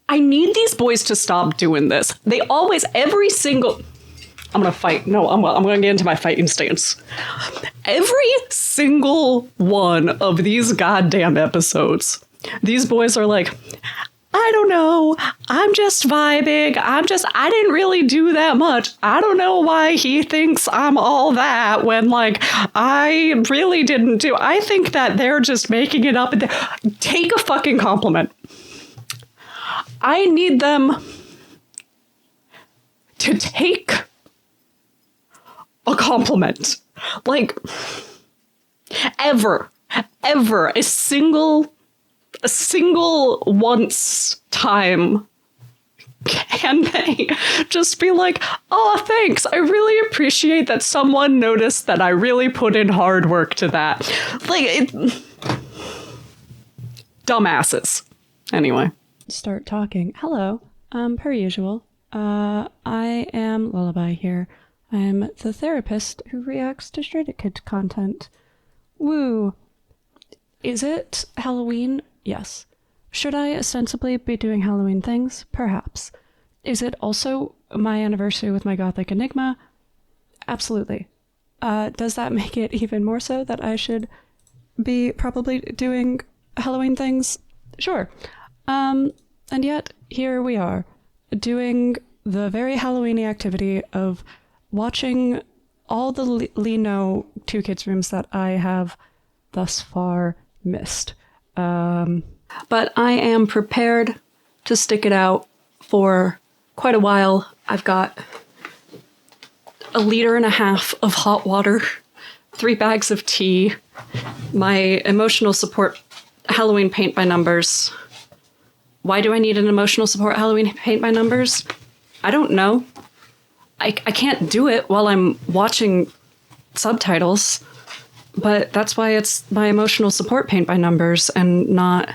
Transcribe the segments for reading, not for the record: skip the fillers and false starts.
I need these boys to stop doing this. They always, every single... I'm gonna fight. No, I'm gonna get into my fighting stance. Every single one of these goddamn episodes, these boys are like, I don't know, I'm just vibing, I didn't really do that much. I don't know why he thinks I'm all that when, like, I really didn't do. I think that they're just making it up. Take a fucking compliment. I need them to take a compliment. Like, ever, a single once time can they just be like, oh, thanks, I really appreciate that someone noticed that I really put in hard work to that. Like, dumbasses. Anyway. Start talking. Hello. Per usual. I am Lullaby here. I'm the therapist who reacts to Straight Kids content. Woo. Is it Halloween? Yes. Should I ostensibly be doing Halloween things? Perhaps. Is it also my anniversary with my Gothic Enigma? Absolutely. Does that make it even more so that I should be probably doing Halloween things? Sure. And yet, here we are, doing the very Halloween-y activity of watching all the Lino 2 Kids rooms that I have thus far missed. But I am prepared to stick it out for quite a while. I've got 1.5 liters of hot water, 3 bags of tea, my emotional support Halloween paint by numbers. Why do I need an emotional support Halloween paint by numbers? I don't know. I can't do it while I'm watching subtitles, but that's why it's my emotional support paint by numbers and not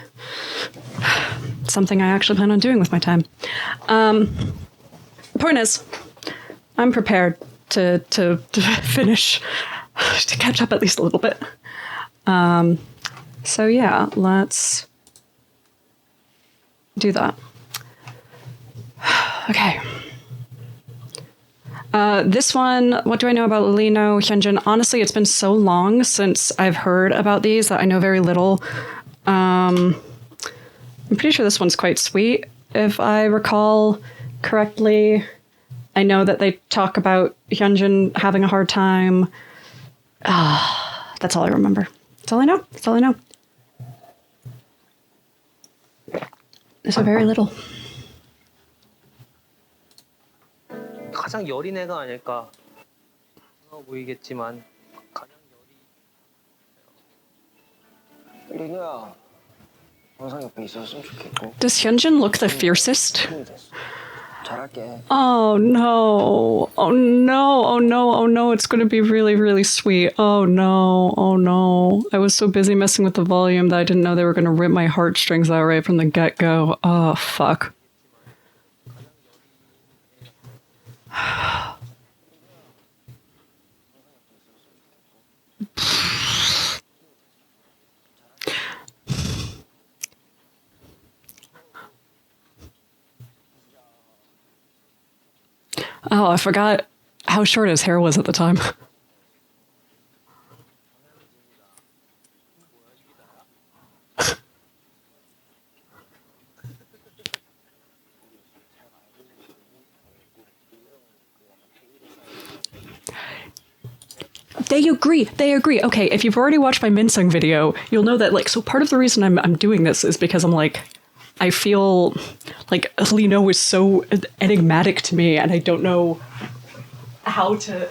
something I actually plan on doing with my time. The point is, I'm prepared to finish, to catch up at least a little bit. So yeah, let's do that. Okay. This one, what do I know about Lino, Hyunjin? Honestly, it's been so long since I've heard about these that I know very little. I'm pretty sure this one's quite sweet, if I recall correctly. I know that they talk about Hyunjin having a hard time. That's all I remember. That's all I know. That's all I know. So very little. 가장 여린 애가 아닐까 보이겠지만 가장 여리 리누야 항상 옆에 있었으면 좋겠고. Does Hyunjin look the fiercest? 잘할게. Oh no. Oh no. Oh no. Oh no. It's going to be really, really sweet. Oh no. Oh no. I was so busy messing with the volume that I didn't know they were going to rip my heartstrings out right from the get-go. Oh, fuck. Oh, I forgot how short his hair was at the time. They agree. Okay, if you've already watched my Minsung video, you'll know that, like, so part of the reason I'm doing this is because I'm like, I feel like Lino is so enigmatic to me, and I don't know how to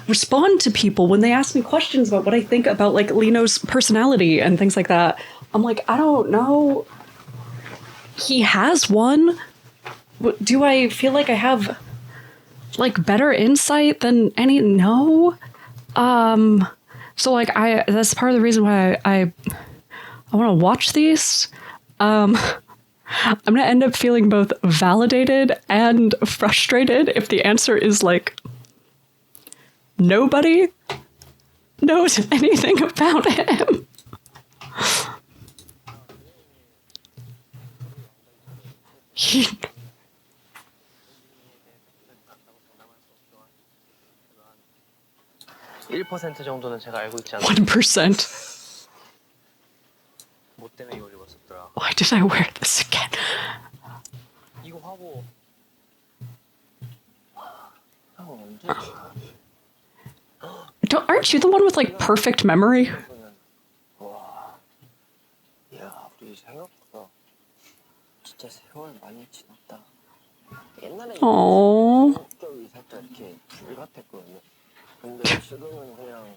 respond to people when they ask me questions about what I think about, like, Lino's personality and things like that. I'm like, I don't know. He has one. Do I feel like I have, like, better insight than any? No. So, like, that's part of the reason why I want to watch these. I'm going to end up feeling both validated and frustrated if the answer is, like, nobody knows anything about him. (1%) 정도는 제가 알고 있지 않아요. 1%. 뭐 때문에 이걸 입었었더라. Why did I wear this again? 이거 하고 형 언제 했을까? Aren't you the one with like perfect memory? 와, 야, 우리 생각보다 진짜 세월 많이 지났다. 옛날에는 Aww. 성격이 살짝 이렇게 불같았거든요. 근데 지금은 그냥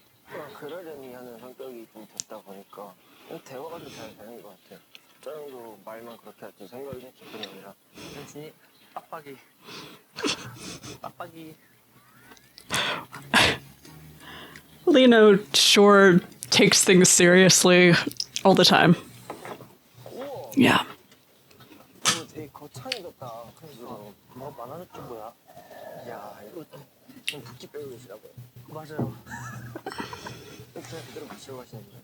그러려니 하는 성격이 좀 됐다 보니까 대화가 좀 잘 되는 것 같아요. 저 형도 말만 그렇게 할지 생각이 깊은 형이라. 현진이 빡빡이 빡빡이. Lino sure takes things seriously all the time. 우와, Yeah. 이거 되게 거창해졌다. 그래서 뭐 만화는 좀 뭐야? 야, 이거 좀 붓기 빼고 계시라고요. 맞아요. 그냥 그대로 마시고 가시는데.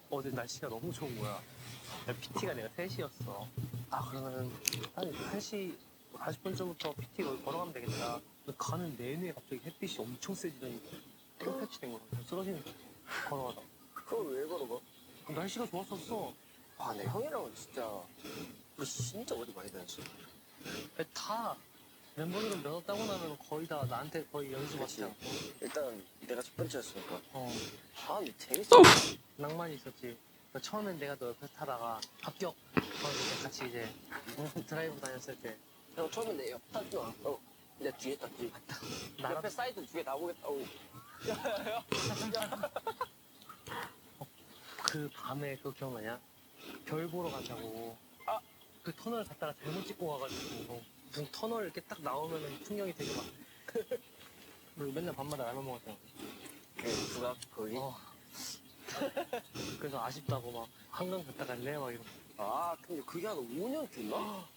어제 날씨가 너무 좋은 거야. PT가 내가 3시였어. 아, 그러면은 한 1시 40분쯤부터 PT 거기 걸어가면 되겠다. 근데 가는 내내 갑자기 햇빛이 엄청 세지더니 땡볕이 된 거야. 쓰러지는 거야. 걸어가다. 그걸 왜 걸어가? 날씨가 좋았었어. 아, 내 형이랑은 진짜 우리 진짜 어디 많이 다녔어. 다 멤버들은 면허 따고 나면 거의 다 나한테 거의 연습 왔잖아. 일단 내가 첫 번째였으니까. 아, 근데 재밌어. 낭만이 있었지. 처음엔 내가 너 옆에 타다가 합격. 이제 같이 이제 드라이브 다녔을 때. 형 처음엔 내 옆 탔지 마. 내 뒤에 탔지. 나 옆에 사이드 두 개 다 보겠다고. 그 밤에 그거 기억나냐? 별 보러 간다고. 그 터널 갔다가 잘못 찍고 와가지고 무슨 터널 이렇게 딱 나오면은 풍경이 되게 막. 그리고 맨날 밤마다 라면 먹었잖아. 그 부각 거기. 그래서 아쉽다고 막 한강 갔다 갈래 막 이러고. 아, 근데 그게 한 5년 됐나?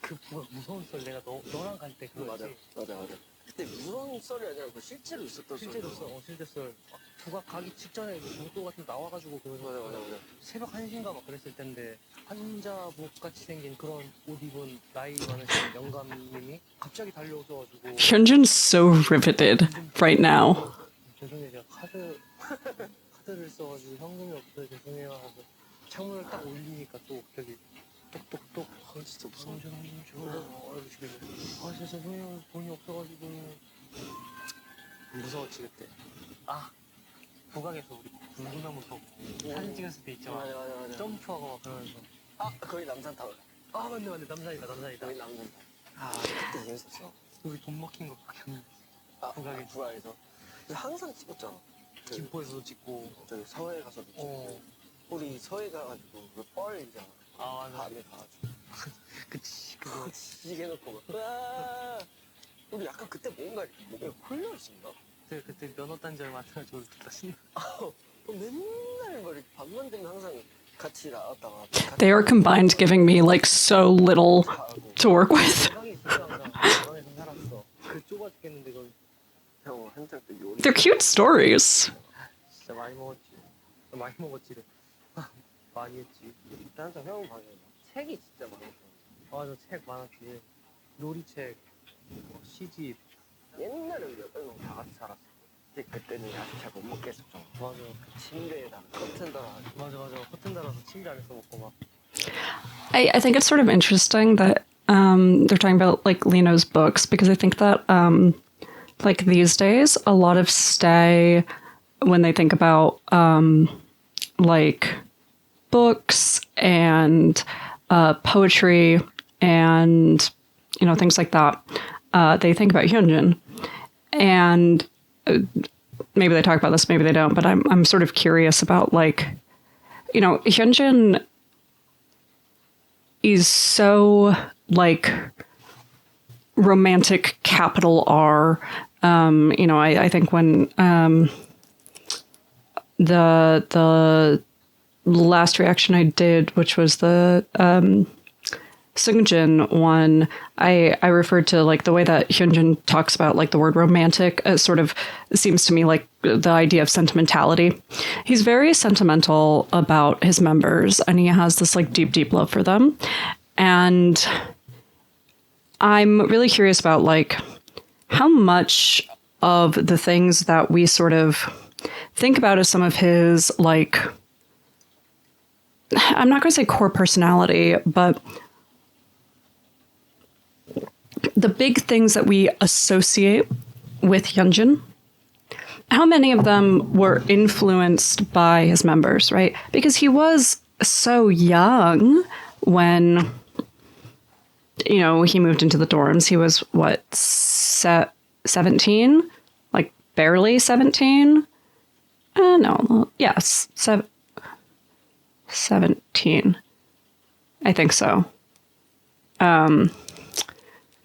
그 부각 무서운 썰 내가 너랑 갈 때 그거지. 맞아. 그때 무서운 썰이 아니라 그 실제로 있었던 썰. 실제로 썰. 실제 썰. 부각 가기 직전에 봉도 같은 거 나와가지고 그러서 맞아. 새벽 1시인가 막 그랬을 텐데 환자복 같이 생긴 그런 옷 입은 나이 많으신 영감님이 갑자기 달려오셔가지고. Hyunjin's so riveted right now. 죄송해요, 제가 카드를 써가지고 현금이 없어요, 죄송해요 하고 창문을 딱 올리니까 또 갑자기 똑똑똑. 진짜 무서운 줄 이러시길래 진짜 죄송해요, 돈이 없어가지고. 무서웠지 그때. 부강에서 우리 불구나무 타고 사진 찍었을 때 있죠. 맞아. 점프하고 막 그러면서. 거기 남산타워. 맞네, 남산이다. 거기 남산타워. 그때 재밌었어. 우리 돈 먹힌 거 기억나? 부강에서 항상 찍었잖아. 김포에서도 찍고 저기 서해 가서도 찍고. 우리 서해 가가지고 그 뻘 있잖아. 맞아. 밤에 가가지고. 그치, 그거 시계 놓고 막. 우리 약간 그때 뭔가 이렇게 목에 홀려 있습니다. 그때 면허 딴지 얼마 안 돼가지고 듣다 신나. 맨날 뭐 이렇게 밤만 되면 항상 같이 나왔다가. They are combined giving me like so little to work with. 그 좁아 죽겠는데 그걸. 형 한창 때 요리. They're cute stories. 진짜 많이 먹었지. 많이 했지. 항상 형 방에 책이 진짜 많았어. 맞아, 책 많았지. 놀이책, 시집. 옛날에 우리 옆에서 다 같이 살았어. 근데 그때는 야식 잘 못 먹게 했었잖아. 맞아. 그 침대에다 커튼 달아. 맞아. 커튼 달아서 침대 안에서 먹고 막. I think it's sort of interesting that they're talking about like Lino's books because I think that like these days a lot of stay when they think about like books and poetry and things like that. They think about Hyunjin, and maybe they talk about this, maybe they don't. But I'm sort of curious about like, Hyunjin is so like romantic capital R. I think when the last reaction I did, which was the Seungjin one, I referred to like the way that Hyunjin talks about like the word romantic sort of seems to me like the idea of sentimentality. He's very sentimental about his members and he has this like deep love for them. And I'm really curious about like how much of the things that we sort of think about as some of his, like, I'm not going to say core personality, but the big things that we associate with Hyunjin, how many of them were influenced by his members, right? Because he was so young when, you know, he moved into the dorms. He was, what, 17? Like, barely 17? No, yes, 17. I think so.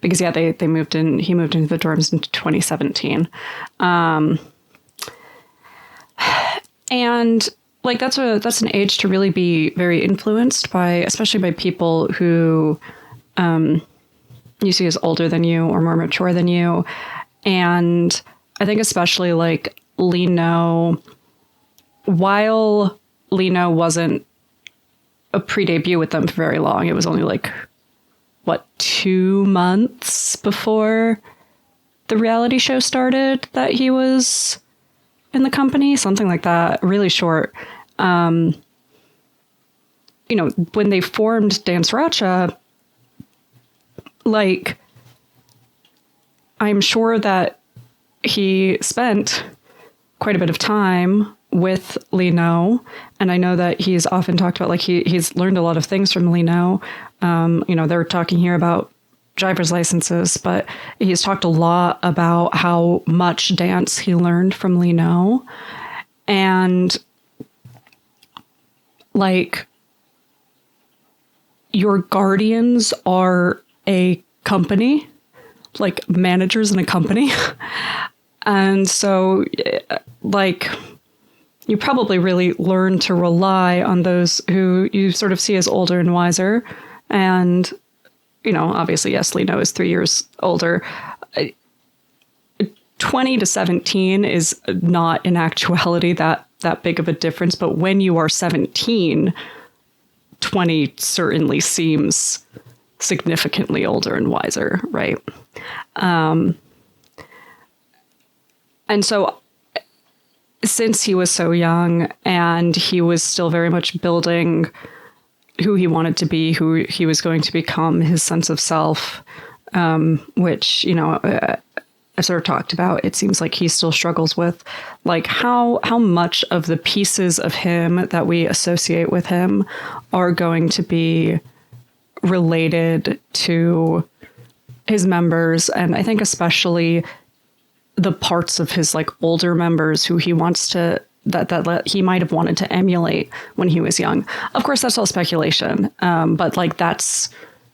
Because, yeah, he moved into the dorms in 2017. And like that's an age to really be very influenced by, especially by people who you see as older than you or more mature than you. And I think especially like Lee No, while Lee No wasn't a pre-debut with them for very long, it was only like, what, 2 months before the reality show started that he was in the company, something like that, really short. You know, when they formed Dance Racha, like, I'm sure that he spent quite a bit of time with Lee No, and I know that he's often talked about, like, he's learned a lot of things from Lee No. You know, they're talking here about driver's licenses, but he's talked a lot about how much dance he learned from Lee No. And like, your guardians are a company, like managers in a company. And so like, you probably really learn to rely on those who you sort of see as older and wiser. And, you know, obviously, yes, Lee No is 3 years older. 20 to 17 is not in actuality that big of a difference. But when you are 17, 20 certainly seems significantly older and wiser, right? And so since he was so young and he was still very much building who he wanted to be, who he was going to become, his sense of self, which, you know, I've sort of talked about, it seems like he still struggles with, like, how much of the pieces of him that we associate with him are going to be related to his members. And I think especially the parts of his, like, older members who he wants to, that he might have wanted to emulate when he was young. Of course, that's all speculation. But like, that's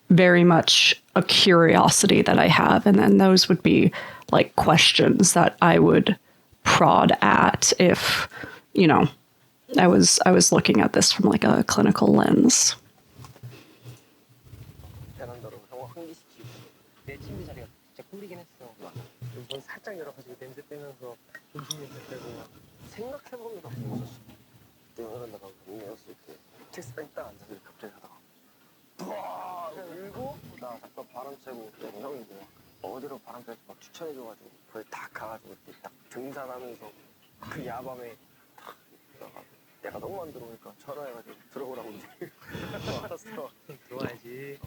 very much a curiosity that I have. And then those would be like questions that I would prod at if, you know, I was looking at this from like a clinical lens. 생각해보면 더 재밌었어. 영화관 나가고 공연했을 때 책상에 딱 앉아서 갑자기 하다가 우와 울고 나 잠깐 바람 쐬고 형이 어디로 바람 쐬서 막 추천해줘가지고 거기 딱 가가지고 딱 등산하면서 그 야밤에 딱 내가 너무 안 들어오니까 전화해가지고 들어오라고 이제 알았어 들어와야지.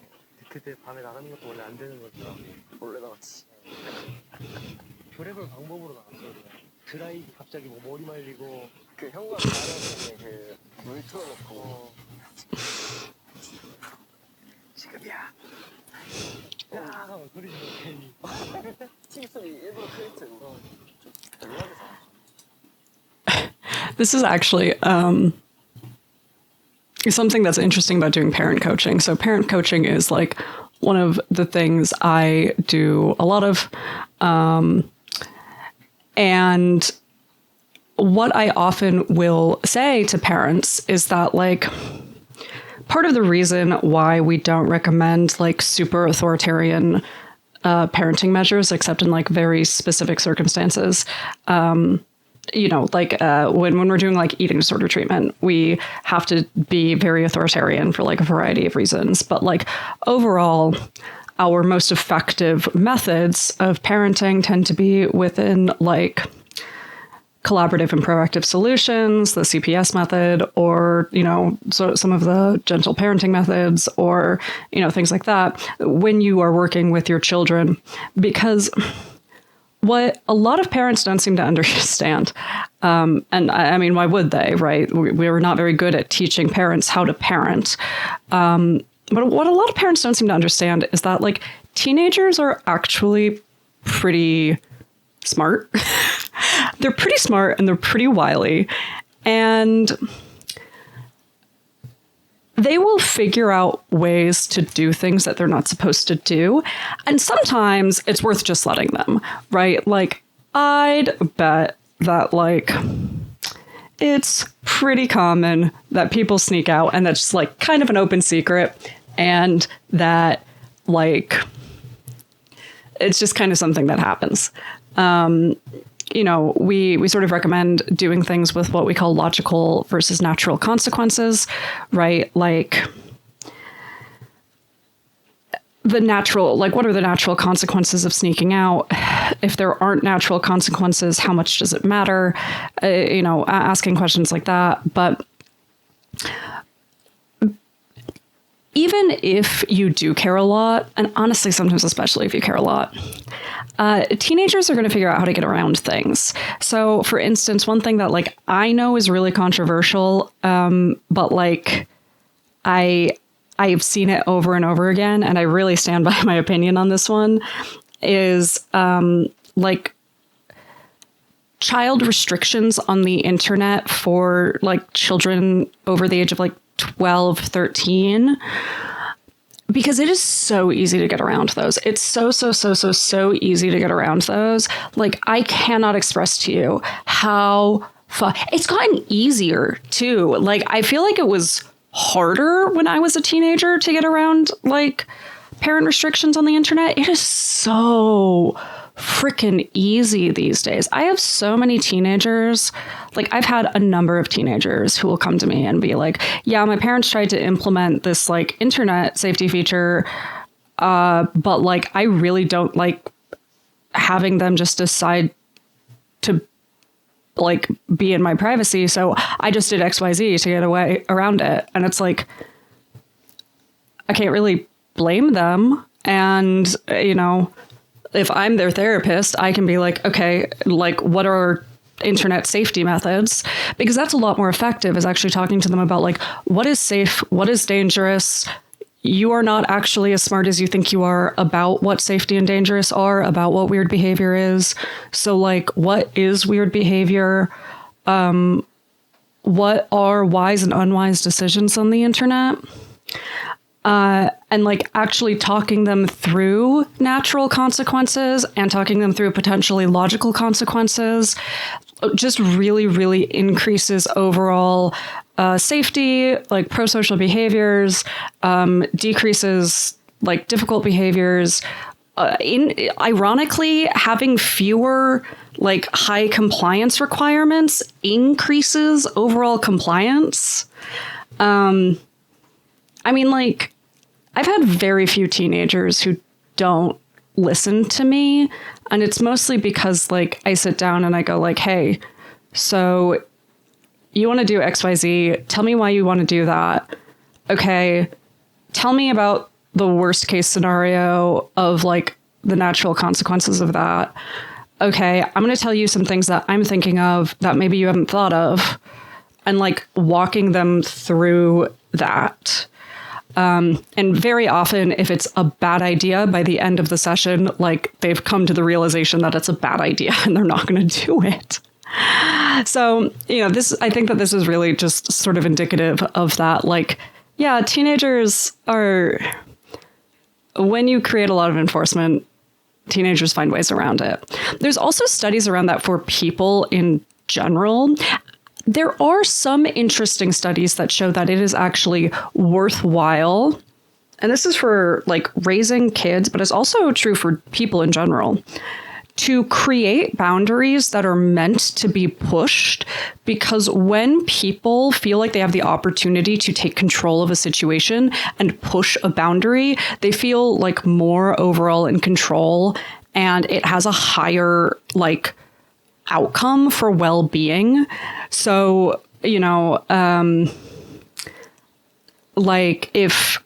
그때 밤에 나가는 것도 원래 안 되는 거죠. 몰래 나갔지. 별의별 방법으로 나갔어요. 드라이 갑자기 뭐 머리 말리고 그 형과 나한테 그물 틀어놓고 지금이야 야 하면 소리 지르고 괜히 TV 소리 일부러 크게 틀고 좀 놀라게 This is actually something that's interesting about doing parent coaching. So parent coaching is like one of the things I do a lot of. And what I often will say to parents is that, like, part of the reason why we don't recommend like super authoritarian parenting measures, except in like very specific circumstances, when we're doing like eating disorder treatment, we have to be very authoritarian for like a variety of reasons. But like overall, our most effective methods of parenting tend to be within like collaborative and proactive solutions, the CPS method, or, so some of the gentle parenting methods, or, things like that when you are working with your children. Because what a lot of parents don't seem to understand, and I mean, why would they, right? We're not very good at teaching parents how to parent. But what a lot of parents don't seem to understand is that like teenagers are actually pretty smart. They're pretty smart and they're pretty wily, and they will figure out ways to do things that they're not supposed to do. And sometimes it's worth just letting them, right? Like, I'd bet that like it's pretty common that people sneak out, and that's like kind of an open secret, and that like it's just kind of something that happens. We sort of recommend doing things with what we call logical versus natural consequences, right? Like what are the natural consequences of sneaking out? If there aren't natural consequences, how much does it matter? Asking questions like that. But even if you do care a lot, and honestly, sometimes especially if you care a lot, teenagers are going to figure out how to get around things. So, for instance, one thing that like I know is really controversial, but like I've seen it over and over again, and I really stand by my opinion on this one, is like child restrictions on the internet for like children over the age of like 12, 13. Because it is so easy to get around those. It's so easy to get around those. Like, I cannot express to you how it's gotten easier too. Like, I feel like it was harder when I was a teenager to get around like parent restrictions on the internet. It is so freaking easy these days. I have so many teenagers. Like, I've had a number of teenagers who will come to me and be like, yeah, my parents tried to implement this like internet safety feature, but like I really don't like having them just decide to like be in my privacy, so I just did XYZ to get away around it. And it's like, I can't really blame them. And if I'm their therapist, I can be like, okay, like, what are internet safety methods? Because that's a lot more effective, is actually talking to them about like, what is safe, what is dangerous. You are not actually as smart as you think you are about what safety and dangerous are, about what weird behavior is. So like, what is weird behavior? What are wise and unwise decisions on the internet? And like actually talking them through natural consequences and talking them through potentially logical consequences just really, really increases overall safety, like pro-social behaviors, decreases like difficult behaviors. Ironically, having fewer like high compliance requirements increases overall compliance. I mean, like, I've had very few teenagers who don't listen to me. And it's mostly because, like, I sit down and I go, like, hey, so you want to do XYZ? Tell me why you want to do that. Okay, tell me about the worst case scenario of, like, the natural consequences of that. Okay, I'm going to tell you some things that I'm thinking of that maybe you haven't thought of. And, like, walking them through that. And very often, if it's a bad idea, by the end of the session, like, they've come to the realization that it's a bad idea and they're not going to do it. So, I think that this is really just sort of indicative of that. Like, yeah, teenagers are, when you create a lot of enforcement, teenagers find ways around it. There's also studies around that for people in general. There are some interesting studies that show that it is actually worthwhile, and this is for like raising kids, but it's also true for people in general, to create boundaries that are meant to be pushed, because when people feel like they have the opportunity to take control of a situation and push a boundary, they feel like more overall in control, and it has a higher like outcome for well-being. So, like if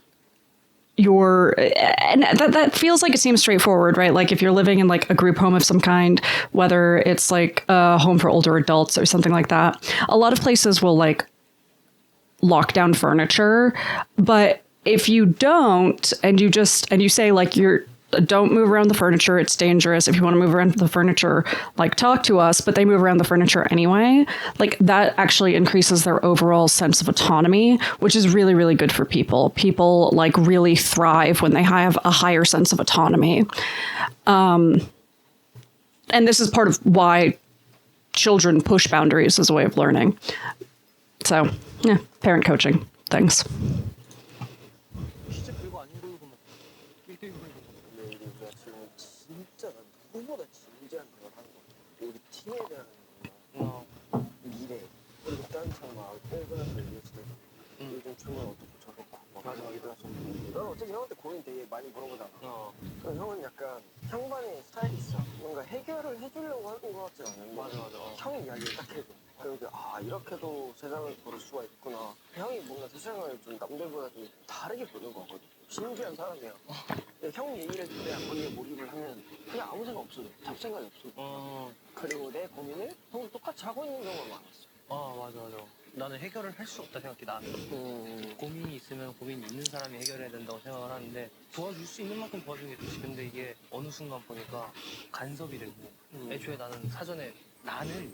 you're, and that feels like it seems straightforward, right? Like if you're living in like a group home of some kind, whether it's like a home for older adults or something like that, a lot of places will like lock down furniture. But if you don't, and you say like don't move around the furniture, it's dangerous. If you want to move around the furniture, like talk to us, but they move around the furniture anyway, like that actually increases their overall sense of autonomy, which is really, really good for people. People like really thrive when they have a higher sense of autonomy. And this is part of why children push boundaries as a way of learning. So yeah, parent coaching. Thanks. 진짜 별거 아닌 걸로 보면 1대1 근데 우리가 지금 진짜 누구보다 진지한 걸 하는 거 같아. 우리 팀에 대한 미래 그리고 딴청 막 뻔뻔한 걸 얘기했을 때 요즘 정말 어떻게 저럴까 맞아 얘기를 하셨는데 넌 어차피 형한테 고민 되게 많이 물어보잖아. 그럼 형은 약간 형만의 스타일이 있어. 뭔가 해결을 해주려고 하는 것 같지 않은데 맞아 형의 이야기를 딱 해줘. 그리고 이렇게도 세상을 볼 수가 있구나. 형이 뭔가 세상을 좀 남들보다 좀 다르게 보는 거거든. 신기한 사람이야. 형 얘기를 했을 때 거기에 몰입을 하면 그냥 아무 생각 없어. 잡생각이 없어. 그리고 내 고민을 형도 똑같이 하고 있는 경우가 많았어. 맞아. 나는 해결을 할 수 없다 생각해. 나는 고민이 있으면 고민이 있는 사람이 해결해야 된다고 생각을 하는데 도와줄 수 있는 만큼 도와주는 게 좋지. 근데 이게 어느 순간 보니까 간섭이 되고 애초에 나는 사전에 나는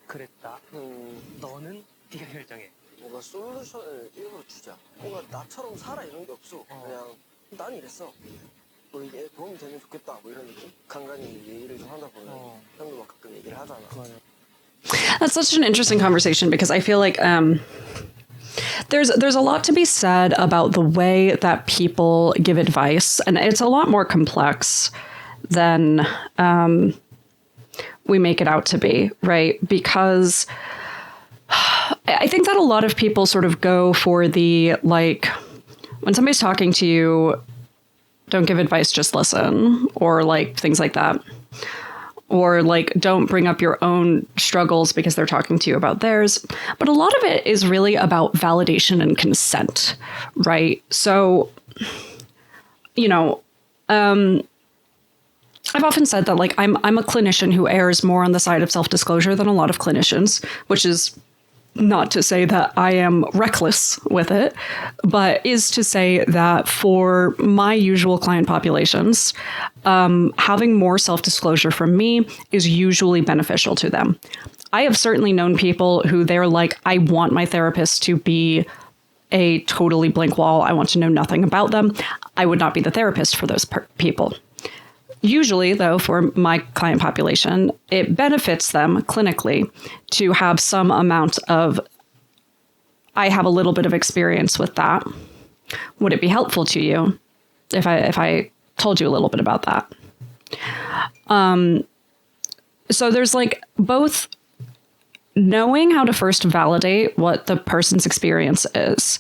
그랬다. 너는 네가 결정해. 뭔가 솔루션을 일부러 주자. 뭔가 나처럼 살아 이런 게 없어. 그냥 난 이랬어. 뭐 이게 도움이 되면 좋겠다. 뭐 이런 느낌? 간간히 얘기를 좀 하다 보면 형도 막 가끔 얘기를 하잖아. 맞아. That's such an interesting conversation, because I feel like there's a lot to be said about the way that people give advice, and it's a lot more complex than we make it out to be, right? Because I think that a lot of people sort of go for the, like, when somebody's talking to you, don't give advice, just listen, or like things like that. Or like, don't bring up your own struggles because they're talking to you about theirs. But a lot of it is really about validation and consent, right? So, I've often said that like I'm a clinician who errs more on the side of self-disclosure than a lot of clinicians, which is not to say that I am reckless with it, but is to say that for my usual client populations, having more self-disclosure from me is usually beneficial to them. I have certainly known people who they're like, I want my therapist to be a totally blank wall. I want to know nothing about them. I would not be the therapist for those people. Usually, though, for my client population, it benefits them clinically to have some amount of, I have a little bit of experience with that. Would it be helpful to you if I told you a little bit about that? So there's like both knowing how to first validate what the person's experience is.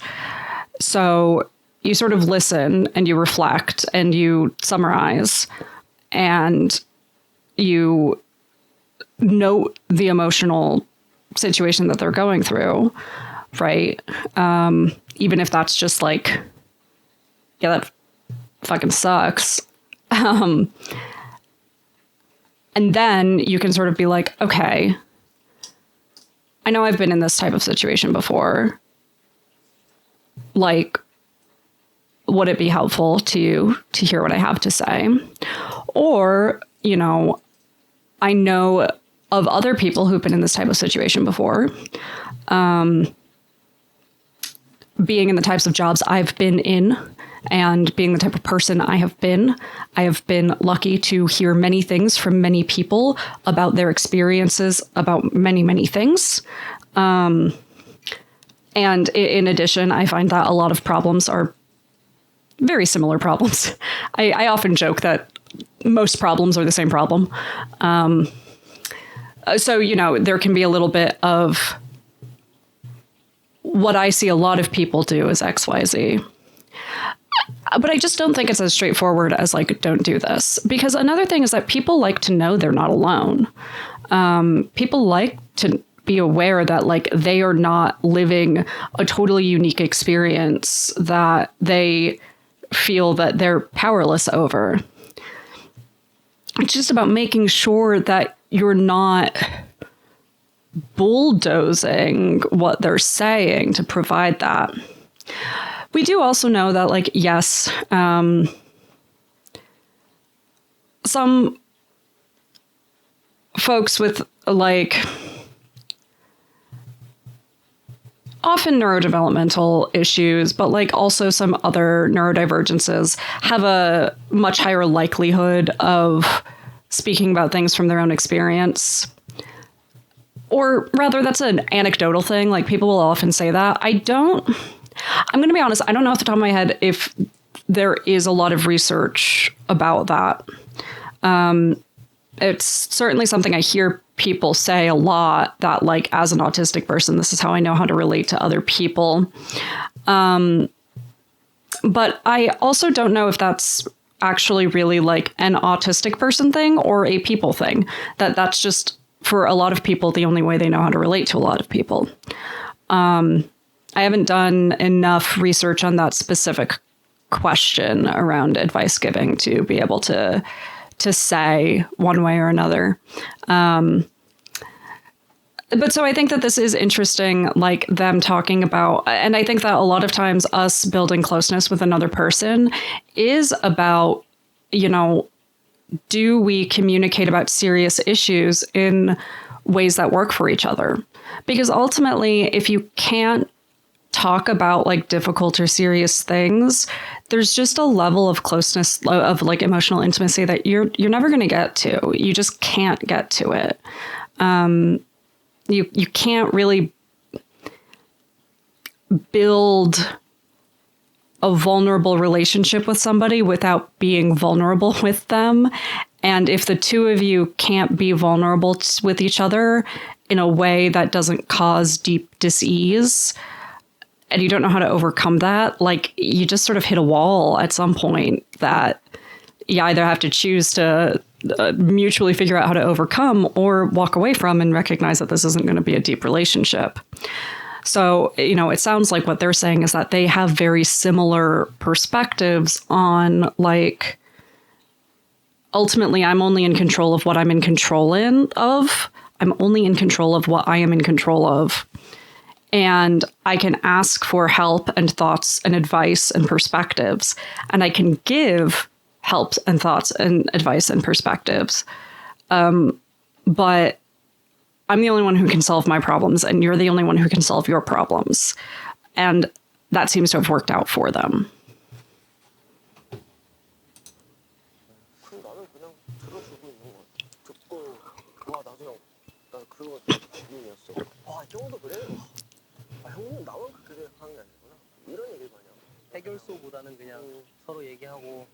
So you sort of listen and you reflect and you summarize. And you note the emotional situation that they're going through, right? Even if that's just like, yeah, that fucking sucks. And then you can sort of be like, okay, I know I've been in this type of situation before. Like, would it be helpful to you to hear what I have to say? Or, I know of other people who've been in this type of situation before. Being in the types of jobs I've been in and being the type of person I have been lucky to hear many things from many people about their experiences about many, many things. And in addition, I find that a lot of problems are very similar problems. I often joke that most problems are the same problem. So, you know, there can be a little bit of what I see a lot of people do is XYZ. But I just don't think it's as straightforward as like, don't do this. Because another thing is that people like to know they're not alone. People like to be aware that like they are not living a totally unique experience that they feel that they're powerless over. It's just about making sure that you're not bulldozing what they're saying to provide that. We do also know that, like, yes, some folks with, like, often neurodevelopmental issues, but, like, also some other neurodivergences have a much higher likelihood of speaking about things from their own experience. Or rather, that's an anecdotal thing. Like, people will often say that. I'm going to be honest, I don't know off the top of my head if there is a lot of research about that. It's certainly something I hear people say a lot, that like, as an autistic person, this is how I know how to relate to other people. But I also don't know if that's actually really like an autistic person thing or a people thing, that's just for a lot of people the only way they know how to relate to a lot of people. I haven't done enough research on that specific question around advice giving to be able to say one way or another. But so I think that this is interesting, like them talking about, and I think that a lot of times us building closeness with another person is about, you know, do we communicate about serious issues in ways that work for each other? Because ultimately, if you can't talk about like difficult or serious things, there's just a level of closeness, of like emotional intimacy that you're never going to get to. You just can't get to it. You can't really build a vulnerable relationship with somebody without being vulnerable with them. And if the two of you can't be vulnerable with each other in a way that doesn't cause deep dis-ease, and you don't know how to overcome that, like, you just sort of hit a wall at some point that you either have to choose to mutually figure out how to overcome or walk away from and recognize that this isn't going to be a deep relationship. So, you know, it sounds like what they're saying is that they have very similar perspectives on, like, ultimately, I'm only in control of what I'm in control of. I'm only in control of what I am in control of. And I can ask for help and thoughts and advice and perspectives. And I can give help and thoughts and advice and perspectives. But I'm the only one who can solve my problems, and you're the only one who can solve your problems. And that seems to have worked out for them. 나는 그냥 들어주고 있는 거 같아. 듣고 와 나도 그거 고민이었어. 아 이 정도 그래? 아 형님 나만 그렇게 생각하는 게 아니구나. 이런 얘기를 많이 하고. 해결소보다는 그냥 서로 얘기하고.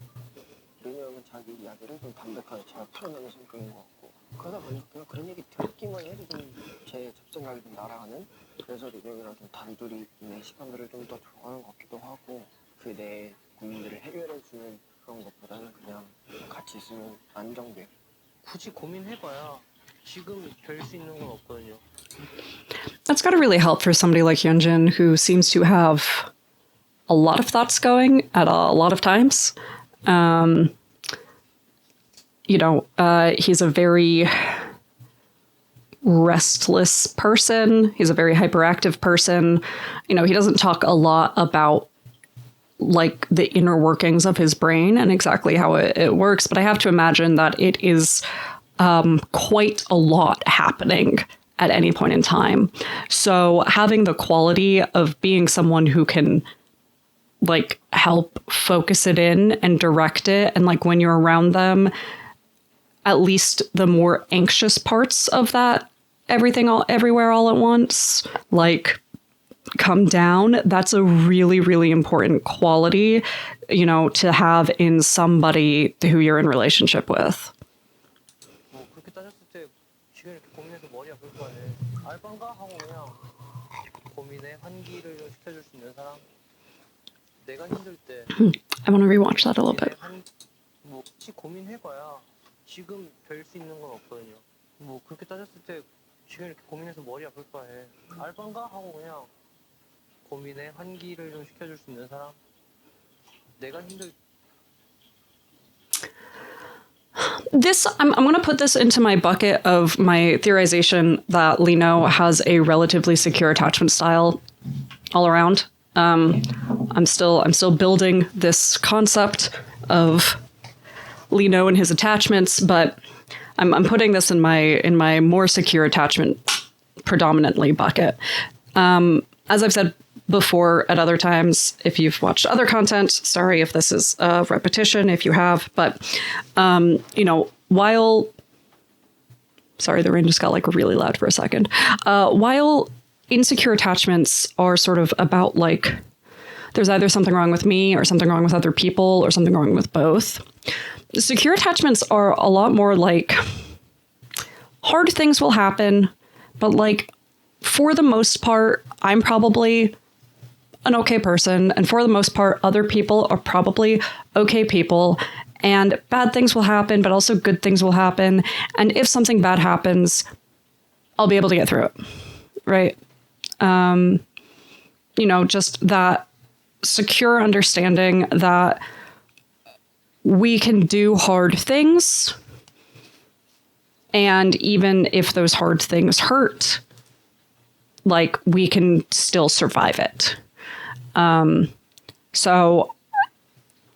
민호 형은 자기 이야기를 좀 담백하게 잘 풀어내는 성격인 것 같고. 그러다 보니까 그냥 그런 얘기 듣기만 해도 좀 제 잡생각이 좀 날아가는. 그래서 민호 형이랑 좀 단둘이 있는 시간들을 좀 더 좋아하는 것 같기도 하고. 그 내 고민들을 해결해주는 그런 것보다는 그냥 같이 있으면 안정돼. 굳이 고민해봐야 지금 별 수 있는 건 없거든요. That's got to really help for somebody like Hyunjin, who seems to have a lot of thoughts going at a lot of times. You know, he's a very restless person. He's a very hyperactive person. You know, he doesn't talk a lot about like the inner workings of his brain and exactly how it works. But I have to imagine that it is quite a lot happening at any point in time. So having the quality of being someone who can like help focus it in and direct it, and like when you're around them, at least the more anxious parts of that everything all everywhere all at once, like, come down. That's a really, really important quality you know, to have in somebody who you're in relationship with. 뭐 그렇게 따졌을 때 지금 이렇게 고민해서 머리 아플 거 아니에요. 알바인가 하고 그냥 고민에 환기를 좀 시켜줄 수 있는 사람. 내가 힘들 때 I want to rewatch that a little bit. 뭐 혹시 고민해봐야 지금 별 수 있는 건 없거든요. 뭐 그렇게 따졌을 때 지금 이렇게 고민해서 머리 아플 바에 알바인가 하고 그냥 고민에 환기를 좀 시켜줄 수 있는 사람. 내가 힘들 This, I'm going to put this into my bucket of my theorization that Lino has a relatively secure attachment style all around. I'm still building this concept of Lino and his attachments, but I'm putting this in my more secure attachment predominantly bucket. As I've said before at other times, if you've watched other content, sorry if this is a repetition, if you have, but, you know, while, sorry, the rain just got like really loud for a second. While insecure attachments are sort of about like, there's either something wrong with me or something wrong with other people or something wrong with both. Secure attachments are a lot more like hard things will happen, but like for the most part, I'm probably an okay person. And for the most part, other people are probably okay people. And bad things will happen, but also good things will happen. And if something bad happens, I'll be able to get through it. Right. You know, just that secure understanding that we can do hard things. And even if those hard things hurt, like we can still survive it. So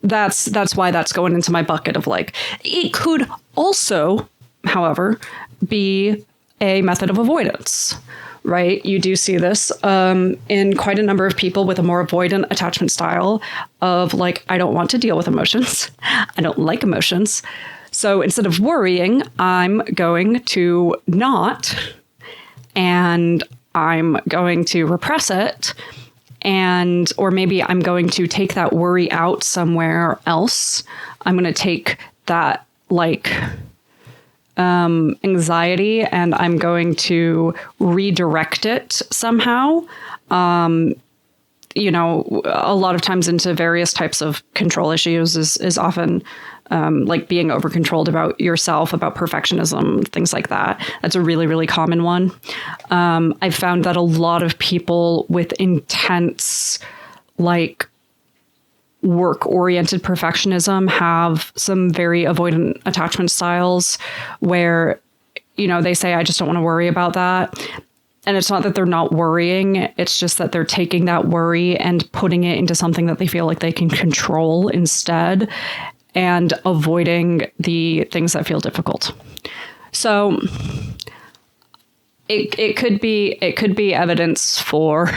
that's why that's going into my bucket of like, it could also, however, be a method of avoidance, right? You do see this in quite a number of people with a more avoidant attachment style of like, I don't want to deal with emotions. I don't like emotions. So instead of worrying, I'm going to not, and I'm going to repress it. And, or maybe I'm going to take that worry out somewhere else. I'm going to take that like anxiety and I'm going to redirect it somehow. You know, a lot of times into various types of control issues is often like being over-controlled about yourself, about perfectionism, things like that. That's a really, really common one. I've found that a lot of people with intense, like, work-oriented perfectionism have some very avoidant attachment styles where, you know, they say, I just don't want to worry about that. And it's not that they're not worrying. It's just that they're taking that worry and putting it into something that they feel like they can control instead and avoiding the things that feel difficult. So it could be evidence for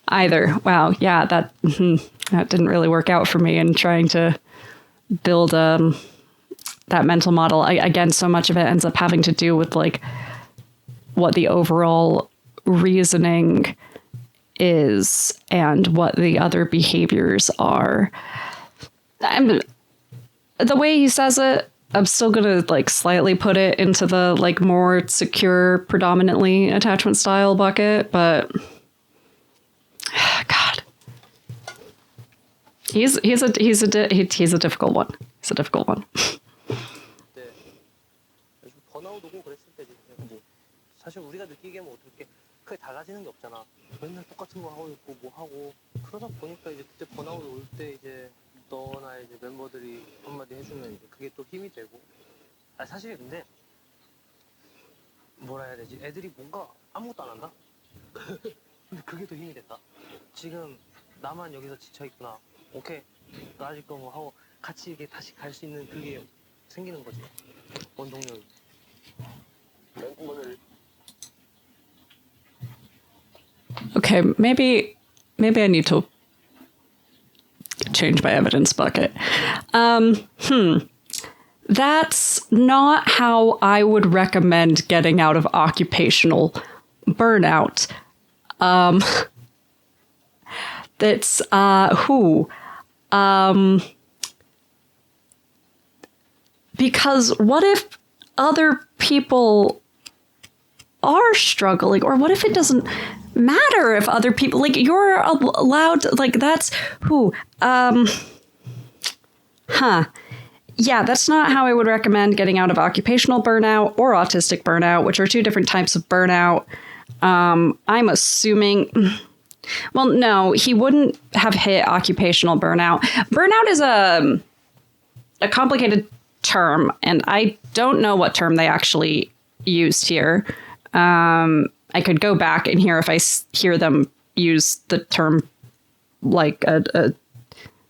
either, wow, yeah, that didn't really work out for me in trying to build that mental model. Again, so much of it ends up having to do with like what the overall reasoning is and what the other behaviors are. The way he says it, I'm still going to like slightly put it into the like more secure, predominantly attachment style bucket, but God, he's a difficult one. He's a difficult one. 번아웃 오고 그랬을 때지. 사실 우리가 느끼기에 뭐 어떻게 크게 달라지는 게 없잖아. 맨날 똑같은 거 하고 있고 뭐 하고 그러다 보니까 이제 그때 번아웃 올 때 이제 너나 이제 멤버들이 한마디 해주면 이제 그게 또 힘이 되고. 아 사실 근데 뭐라 해야 되지? 애들이 뭔가 아무것도 안 한다. 근데 그게 더 힘이 된다. 지금 나만 여기서 지쳐 있구나. 오케이 나아질 거 뭐 하고 같이 이게 다시 갈 수 있는 그게 생기는 거지. 원동력이. Okay, maybe I need to change my evidence bucket. That's not how I would recommend getting out of occupational burnout. That's Because what if other people are struggling, or what if it doesn't matter if other people, like, you're allowed to, like, that's who, yeah, that's not how I would recommend getting out of occupational burnout or autistic burnout, which are two different types of burnout. I'm assuming, well, no, he wouldn't have hit occupational burnout. Burnout is a complicated term, and I don't know what term they actually used here. I could go back and hear if I hear them use the term like the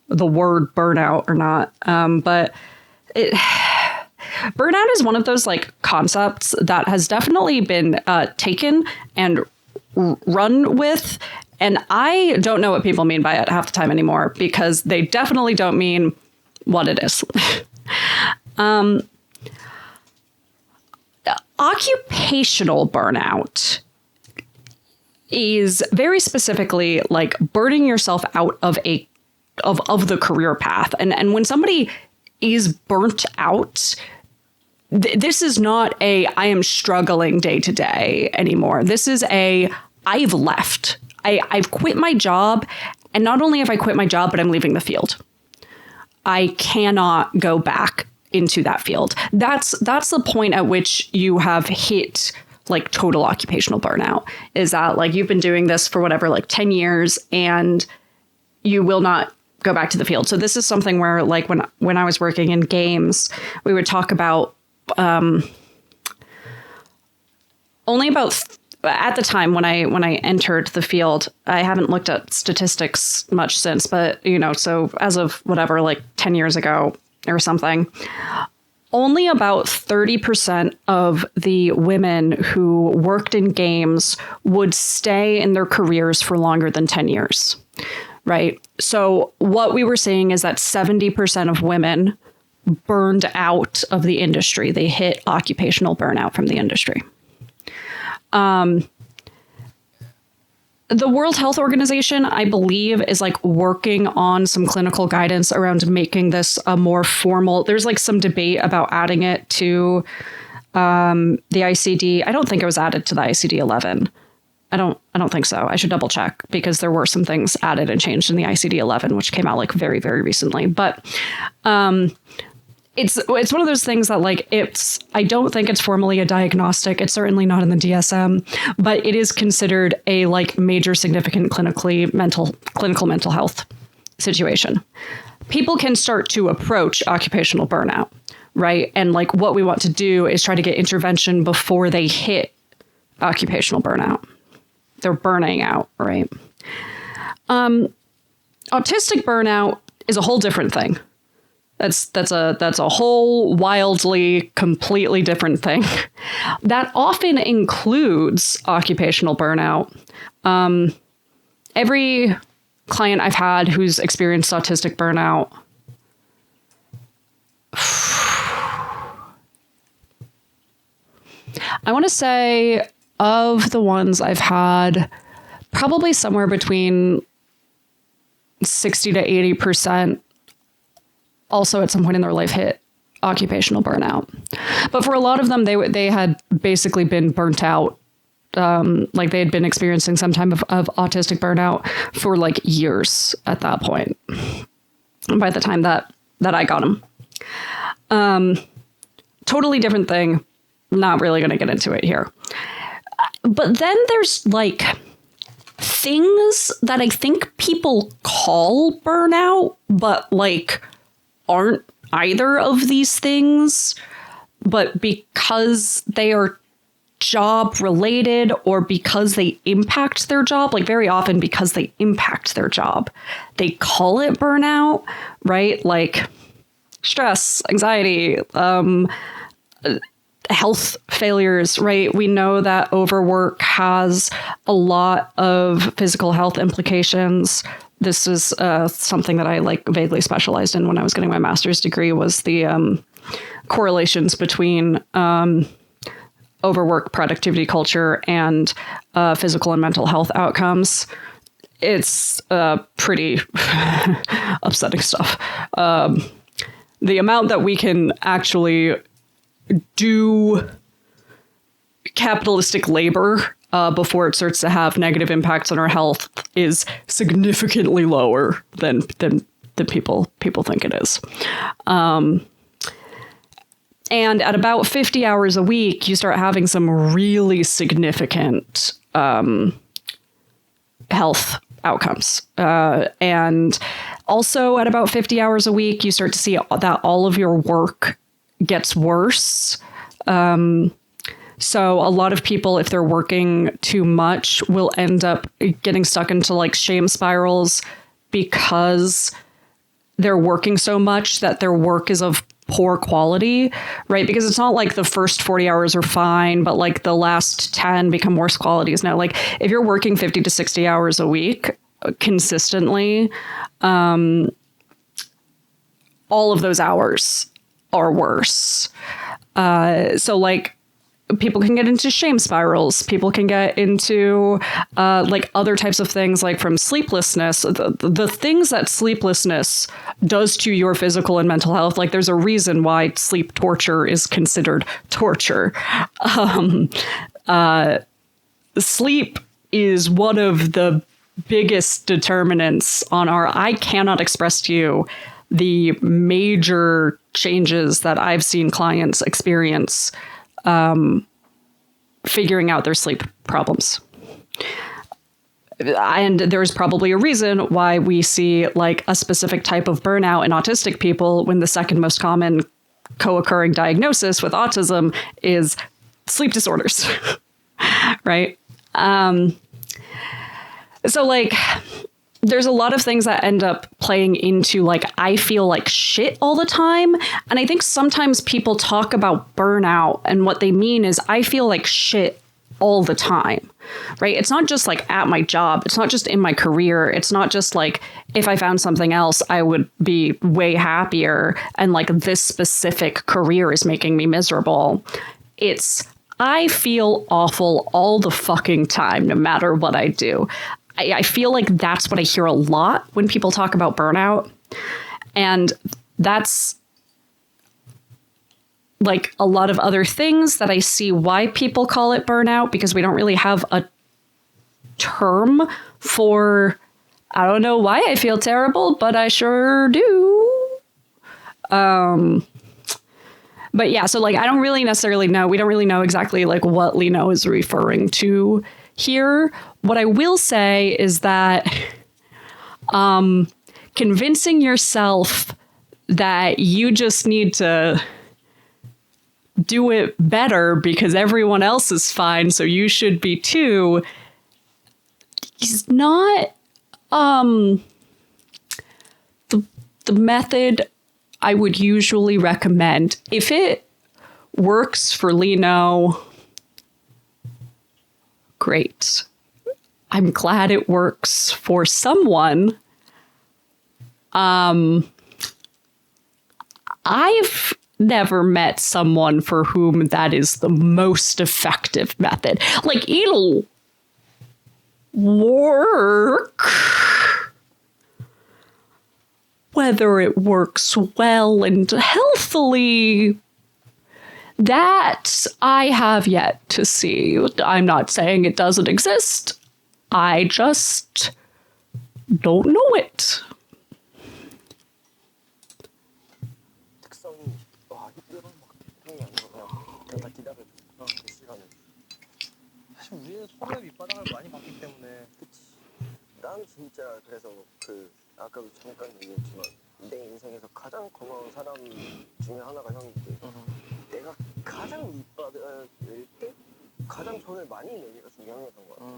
word burnout or not. But burnout is one of those like concepts that has definitely been taken and run with. And I don't know what people mean by it half the time anymore, because they definitely don't mean what it is. Occupational burnout is very specifically like burning yourself out of the career path. And when somebody is burnt out, this is not a I am struggling day to day anymore. This is a I've left. I've quit my job. And not only have I quit my job, but I'm leaving the field. I cannot go back into that field. That's the point at which you have hit like total occupational burnout, is that like you've been doing this for whatever, like 10 years, and you will not go back to the field. So this is something where like when I was working in games, we would talk about only about at the time when I entered the field. I haven't looked at statistics much since, but you know, so as of whatever, like 10 years ago or something, only about 30% of the women who worked in games would stay in their careers for longer than 10 years, right? So what we were seeing is that 70% of women burned out of the industry. They hit occupational burnout from the industry. The World Health Organization, I believe, is like working on some clinical guidance around making this a more formal. There's like some debate about adding it to the ICD. I don't think it was added to the ICD-11. I don't think so. I should double check, because there were some things added and changed in the ICD-11, which came out like very, very recently. But it's one of those things that like I don't think it's formally a diagnostic. It's certainly not in the DSM, but it is considered a like major significant clinical mental health situation. People can start to approach occupational burnout, right? And like what we want to do is try to get intervention before they hit occupational burnout. They're burning out, right? Autistic burnout is a whole different thing. That's a whole wildly, completely different thing. That often includes occupational burnout. Every client I've had who's experienced autistic burnout, I want to say of the ones I've had, probably somewhere between 60 to 80% also at some point in their life hit occupational burnout. But for a lot of them, they had basically been burnt out. Like they had been experiencing some type of autistic burnout for like years at that point, by the time that I got them. Totally different thing. Not really going to get into it here. But then there's like things that I think people call burnout, but like aren't either of these things, but because they are job related or because they impact their job, like very often because they impact their job, they call it burnout, right? Like stress, anxiety, health failures, right? We know that overwork has a lot of physical health implications. This is something that I like vaguely specialized in when I was getting my master's degree, was the correlations between overwork, productivity culture, and physical and mental health outcomes. It's pretty upsetting stuff. the amount that we can actually do capitalistic labor before it starts to have negative impacts on our health is significantly lower than people think it is. And at about 50 hours a week, you start having some really significant health outcomes. And also at about 50 hours a week, you start to see that all of your work gets worse. So a lot of people, if they're working too much, will end up getting stuck into like shame spirals because they're working so much that their work is of poor quality, right? Because it's not like the first 40 hours are fine, but like the last 10 become worse qualities. Now, like if you're working 50 to 60 hours a week consistently, all of those hours are worse. So like people can get into shame spirals. People can get into like other types of things, like from sleeplessness. The things that sleeplessness does to your physical and mental health, like there's a reason why sleep torture is considered torture. Sleep is one of the biggest determinants on our, I cannot express to you the major changes that I've seen clients experience figuring out their sleep problems. And there's probably a reason why we see like a specific type of burnout in autistic people when the second most common co-occurring diagnosis with autism is sleep disorders, right? So like there's a lot of things that end up playing into like, I feel like shit all the time. And I think sometimes people talk about burnout and what they mean is I feel like shit all the time, right? It's not just like at my job. It's not just in my career. It's not just like if I found something else, I would be way happier. And like this specific career is making me miserable. It's I feel awful all the fucking time, no matter what I do. I feel like that's what I hear a lot when people talk about burnout. And that's like a lot of other things that I see why people call it burnout, because we don't really have a term for, I don't know why I feel terrible, but I sure do. But yeah, so like, I don't really necessarily know. We don't really know exactly like what Lino is referring to here. What I will say is that convincing yourself that you just need to do it better because everyone else is fine, so you should be too, is not the method I would usually recommend. If it works for Lino, great. I'm glad it works for someone. I've never met someone for whom that is the most effective method. Like, it'll work. Whether it works well and healthily, that I have yet to see. I'm not saying it doesn't exist. I just don't know it. 특성이 와 힘들어 막 형이 아니고 그냥 다 기다려 그 시간을. 사실 우리는 손에 밑바닥을 많이 봤기 때문에. 그치. 난 진짜 그래서 그 아까도 잠깐 얘기했지만 내 인생에서 가장 고마운 사람 중에 하나가 형인데 내가 가장 밑바닥일 때 가장 돈을 많이 내기가 중요했던 것 같아.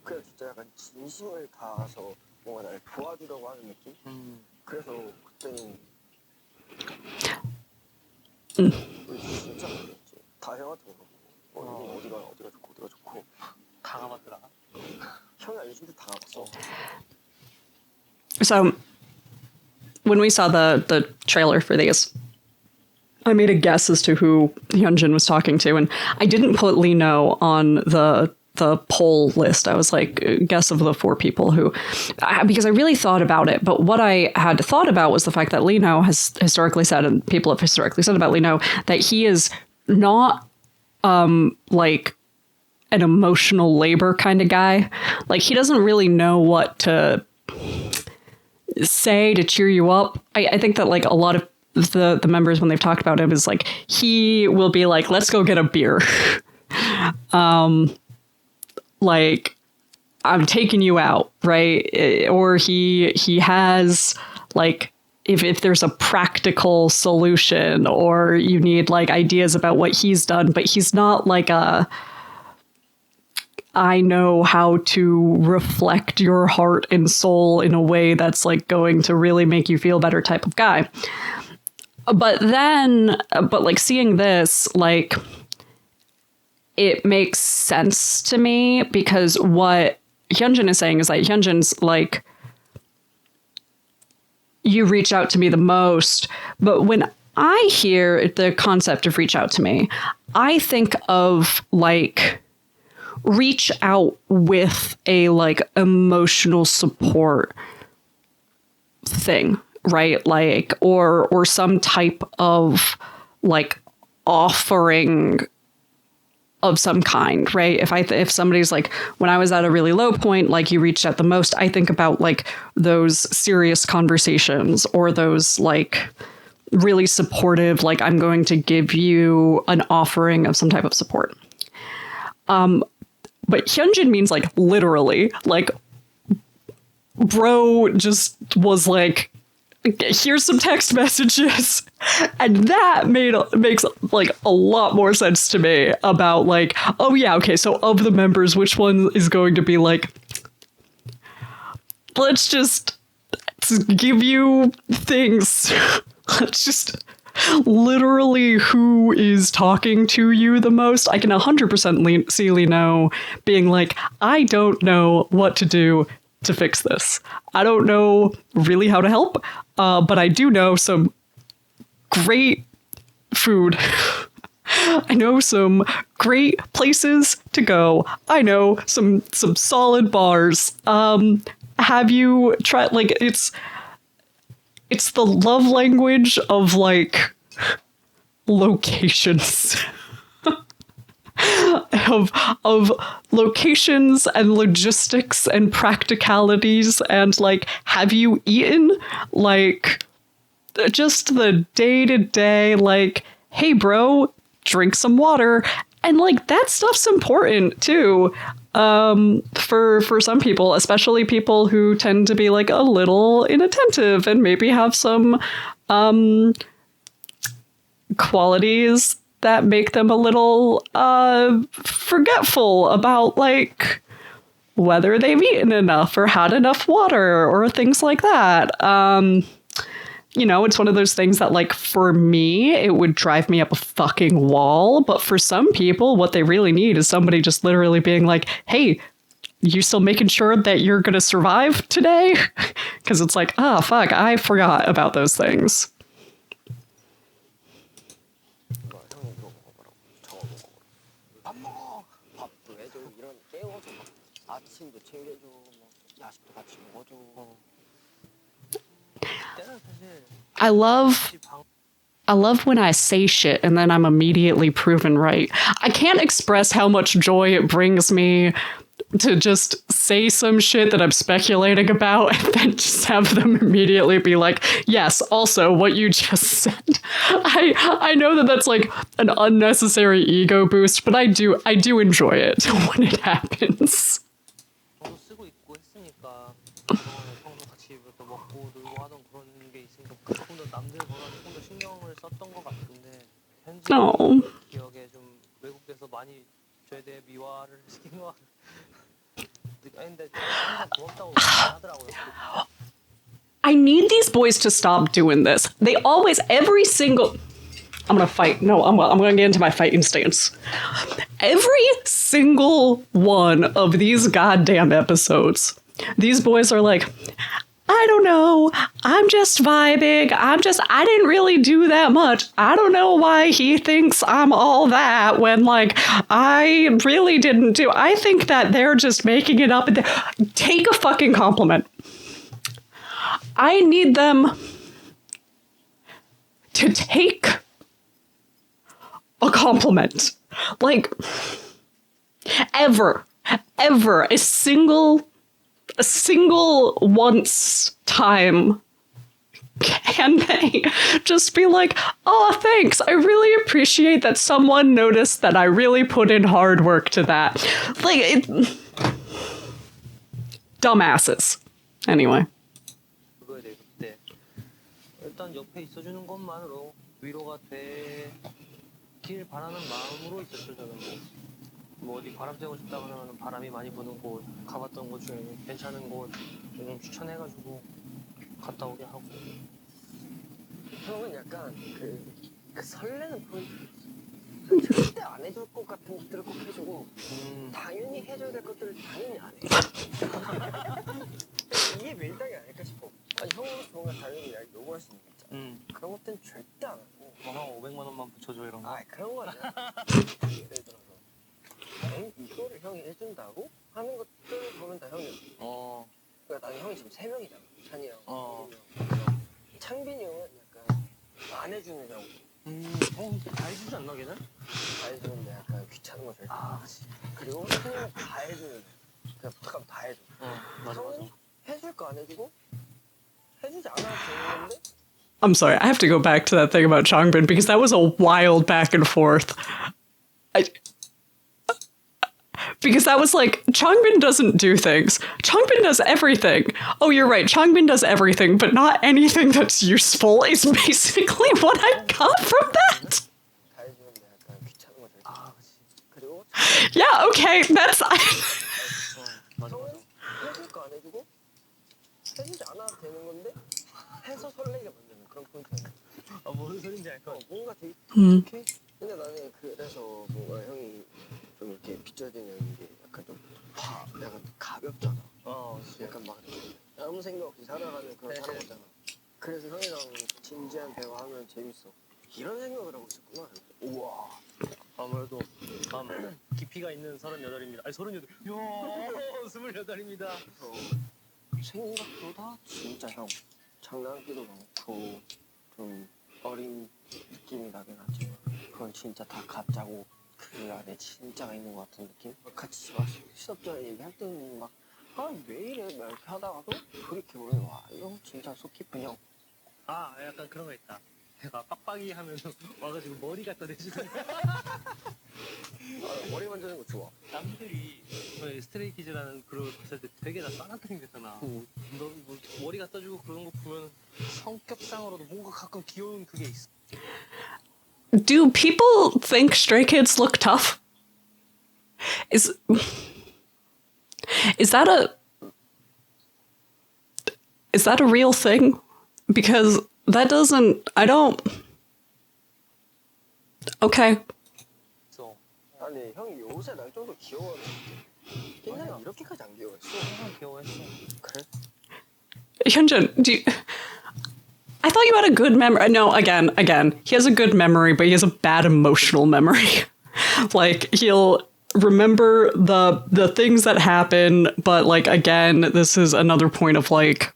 그냥 진짜 약간 진심을 다해서 뭔가 나를 도와주려고 하는 느낌? 그래서 그때는 진짜 모르겠지. 다 형한테 물어보고 어디가 좋고 다 가봤더라. 형이 알려준 데다 가봤어. So when we saw the trailer for these, I made a guess as to who Hyunjin was talking to, and I didn't put Lino on the the poll list. I was like, guess of the 4 people who, because I really thought about it. But what I had thought about was the fact that Lino has historically said, and people have historically said about Lino, that he is not like an emotional labor kind of guy. Like, he doesn't really know what to say to cheer you up. I think that like a lot of the members, when they've talked about him, is like, he will be like, let's go get a beer. Like, I'm taking you out, right? Or he has like, if there's a practical solution, or you need like ideas about what he's done, but he's not like a, I know how to reflect your heart and soul in a way that's like going to really make you feel better type of guy. But like seeing this, like, it makes sense to me, because what Hyunjin is saying is like, Hyunjin's like, you reach out to me the most. But when I hear the concept of reach out to me, I think of like, reach out with a like emotional support thing, right? Like, or some type of like offering of some kind, right? If somebody's like, when I was at a really low point, like, you reached out the most, I think about like those serious conversations, or those like really supportive, like, I'm going to give you an offering of some type of support. But Hyunjin means like literally, like, bro just was like, here's some text messages. And that makes like a lot more sense to me about like, oh yeah, okay, so of the members, which one is going to be like, let's just give you things. Let's just literally, who is talking to you the most? I can 100% see Lino being like, I don't know what to do to fix this. I don't know really how to help, but I do know some great food. I know some great places to go. I know some solid bars. Have you tried, like, it's the love language of like locations. of locations and logistics and practicalities, and like, have you eaten? Like, just the day-to-day, like, hey bro, drink some water. And like, that stuff's important too, for some people, especially people who tend to be like a little inattentive and maybe have some qualities that make them a little forgetful about like whether they've eaten enough or had enough water or things like that. You know, it's one of those things that, like, for me, it would drive me up a fucking wall. But for some people, what they really need is somebody just literally being like, hey, you still making sure that you're going to survive today? Because it's like, oh, fuck, I forgot about those things. I love when I say shit and then I'm immediately proven right. I can't express how much joy it brings me to just say some shit that I'm speculating about and then just have them immediately be like, yes, also what you just said. I know that that's like an unnecessary ego boost, but I do enjoy it when it happens. No. I need these boys to stop doing this. They always, every single... I'm gonna fight. No, I'm gonna get into my fighting stance. Every single one of these goddamn episodes, these boys are like, I don't know. I'm just vibing. I didn't really do that much. I don't know why he thinks I'm all that when, like, I really didn't do. I think that they're just making it up. Take a fucking compliment. I need them to take a compliment. Like, ever, a single once time can they just be like, oh, thanks, I really appreciate that someone noticed that I really put in hard work to that. Like, dumbasses. Anyway. 그거에 대해 그때 일단 옆에 있어주는 것만으로 위로가 되길 바라는 마음으로 있었죠. 저는 뭐 어디 바람 쐬고 싶다 그러면 바람이 많이 부는 곳, 가봤던 곳 중에 괜찮은 곳 좀 추천해가지고 갔다 오게 하고. 형은 약간 그 설레는 포인트. 절대 안 해줄 것 같은 것들을 꼭 해주고 당연히 해줘야 될 것들을 당연히 안 해. 이게 밀당이 아닐까 싶어. 아니 형으로서 뭔가 당연히 날 요구할 수 있는 거 있잖아. 그런 것들은 절대 안 하고. 한 500만 원만 붙여줘 이런 거. 아 그런 건 아니야. 예를 들어서 이거를 형이 해준다고 하는 것들 보면 다 형이야. 그러니까 나는 형이 지금 3명이잖아. 찬이랑 창빈이 형. 창빈이 형은 약간 안 해주는 형. 다 해주지 않나 걔는? 다 해주는데 약간 귀찮은 거 절대 안 하지. 그리고 찬이는 다 해주는 애. 그냥 부탁하면 다 해줘. 맞아. 형은 해줄 거 안 해주고 해주지 않아도 되는 건데 I'm sorry, I have to go back to that thing about Changbin because that was a wild back and forth. Because that was like, Changbin doesn't do things. Changbin does everything. Oh, you're right, Changbin does everything, but not anything that's useful is basically what I got from that. 다 해주는데 약간 귀찮은 거 절대 안 하지. 그리고 Yeah, okay, that's... 맞아. 형은 해줄 거 안 해주고 해주지 않아도 되는 건데 해서 설레게 만드는 그런 포인트야. 뭔 소린지 알 것 같아. 뭔가 되게 독특해. 근데 나는 그래서 뭔가 형이 좀 이렇게 빗져지는 게 약간 좀 약간 가볍잖아. 약간 막 이렇게 아무 생각 없이 살아가는 그런 사람 같잖아. 그래서 형이랑 진지한 대화하면 재밌어. 이런 생각을 하고 있었구나. 우와. 아무래도 깊이가 있는 38입니다. 아니 38. 이야, 28입니다. 생각보다 진짜 형 장난기도 많고 좀 어린 느낌이 나긴 하지만 그건 진짜 다 가짜고 그 안에 진짜가 있는 것 같은 느낌? 같이 막 시험 전에 얘기할 때는 막 왜 이래 막 이렇게 하다가도 그렇게 보면 와 이거 진짜 속 깊은 형. 약간 그런 거 있다. 내가 빡빡이 하면 와가지고 머리 갖다 대주는. 머리 만지는 거 좋아. 남들이 스트레이키즈라는 그룹 봤을 때 되게 다 쌍한탕이 됐잖아. 너 뭐 머리 갖다 주고 그런 거 보면 성격상으로도 뭔가 가끔 귀여운 그게 있어. Do people think Stray Kids look tough? Is that a real thing? Because that doesn't... I don't... Okay. 그래서 아니 형이 요새 날 좀 더 귀여워하는 것 같아. 옛날에 이렇게까지 안 귀여워했어. 항상 귀여워했어. 그래? Hyunjin, I thought you had a good memory. No, again, he has a good memory, but he has a bad emotional memory. Like, he'll remember the things that happen, but, like, again, this is another point of, like,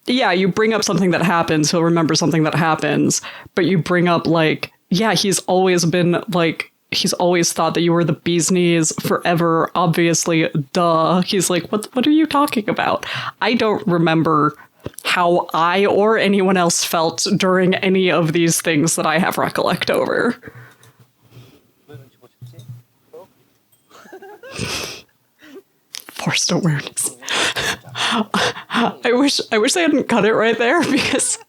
yeah, you bring up something that happens, he'll remember something that happens, but you bring up, like, yeah, he's always been, like, he's always thought that you were the bee's knees forever, obviously, duh. He's like, what are you talking about? I don't remember how I or anyone else felt during any of these things that I have recollect over. 왜 눈치 못 챘지? Forced awareness. I wish they hadn't cut it right there because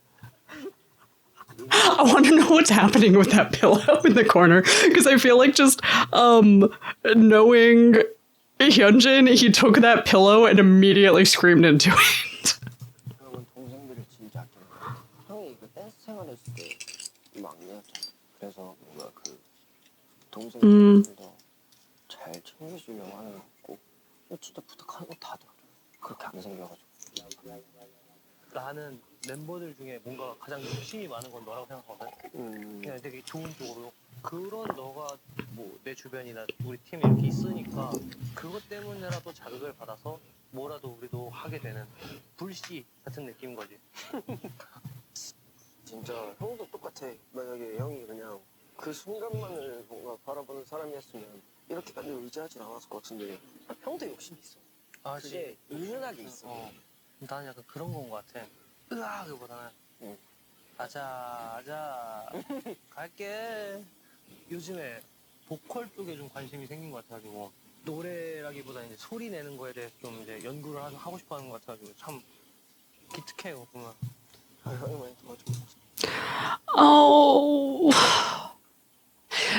I want to know what's happening with that pillow in the corner because I feel like just knowing Hyunjin, he took that pillow and immediately screamed into it. 형은 동생들을 진짜 아끼는 것 같아. 형이 그 댄스 생활했을 때 막내였잖아. 그래서 뭔가 그 동생들을 더 잘 챙겨주려고 하는 것 같고 진짜 부탁하는 거 다 들어줘. 그렇게 안 생겨가지고. 나는 멤버들 중에 뭔가 가장 욕심이 많은 건 너라고 생각하거든. 그냥 되게 좋은 쪽으로. 그런 너가 뭐 내 주변이나 우리 팀에 이렇게 있으니까 그것 때문에라도 자극을 받아서 뭐라도 우리도 하게 되는 불씨 같은 느낌인 거지. 진짜 형도 똑같아. 만약에 형이 그냥 그 순간만을 뭔가 바라보는 사람이었으면 이렇게까지 의지하진 않았을 것 같은데 형도 욕심이 있어. 아, 그게 은은하게 있어. 나는 약간 그런 건 것 같아. 으악보다는 아자 갈게. 요즘에 보컬 쪽에 좀 관심이 생긴 것 같아가지고 노래라기보다 이제 소리 내는 거에 대해서 좀 이제 연구를 하고 싶어하는 것 같아가지고 참 기특해요 보면. 형이 많이 도와줘. Oh.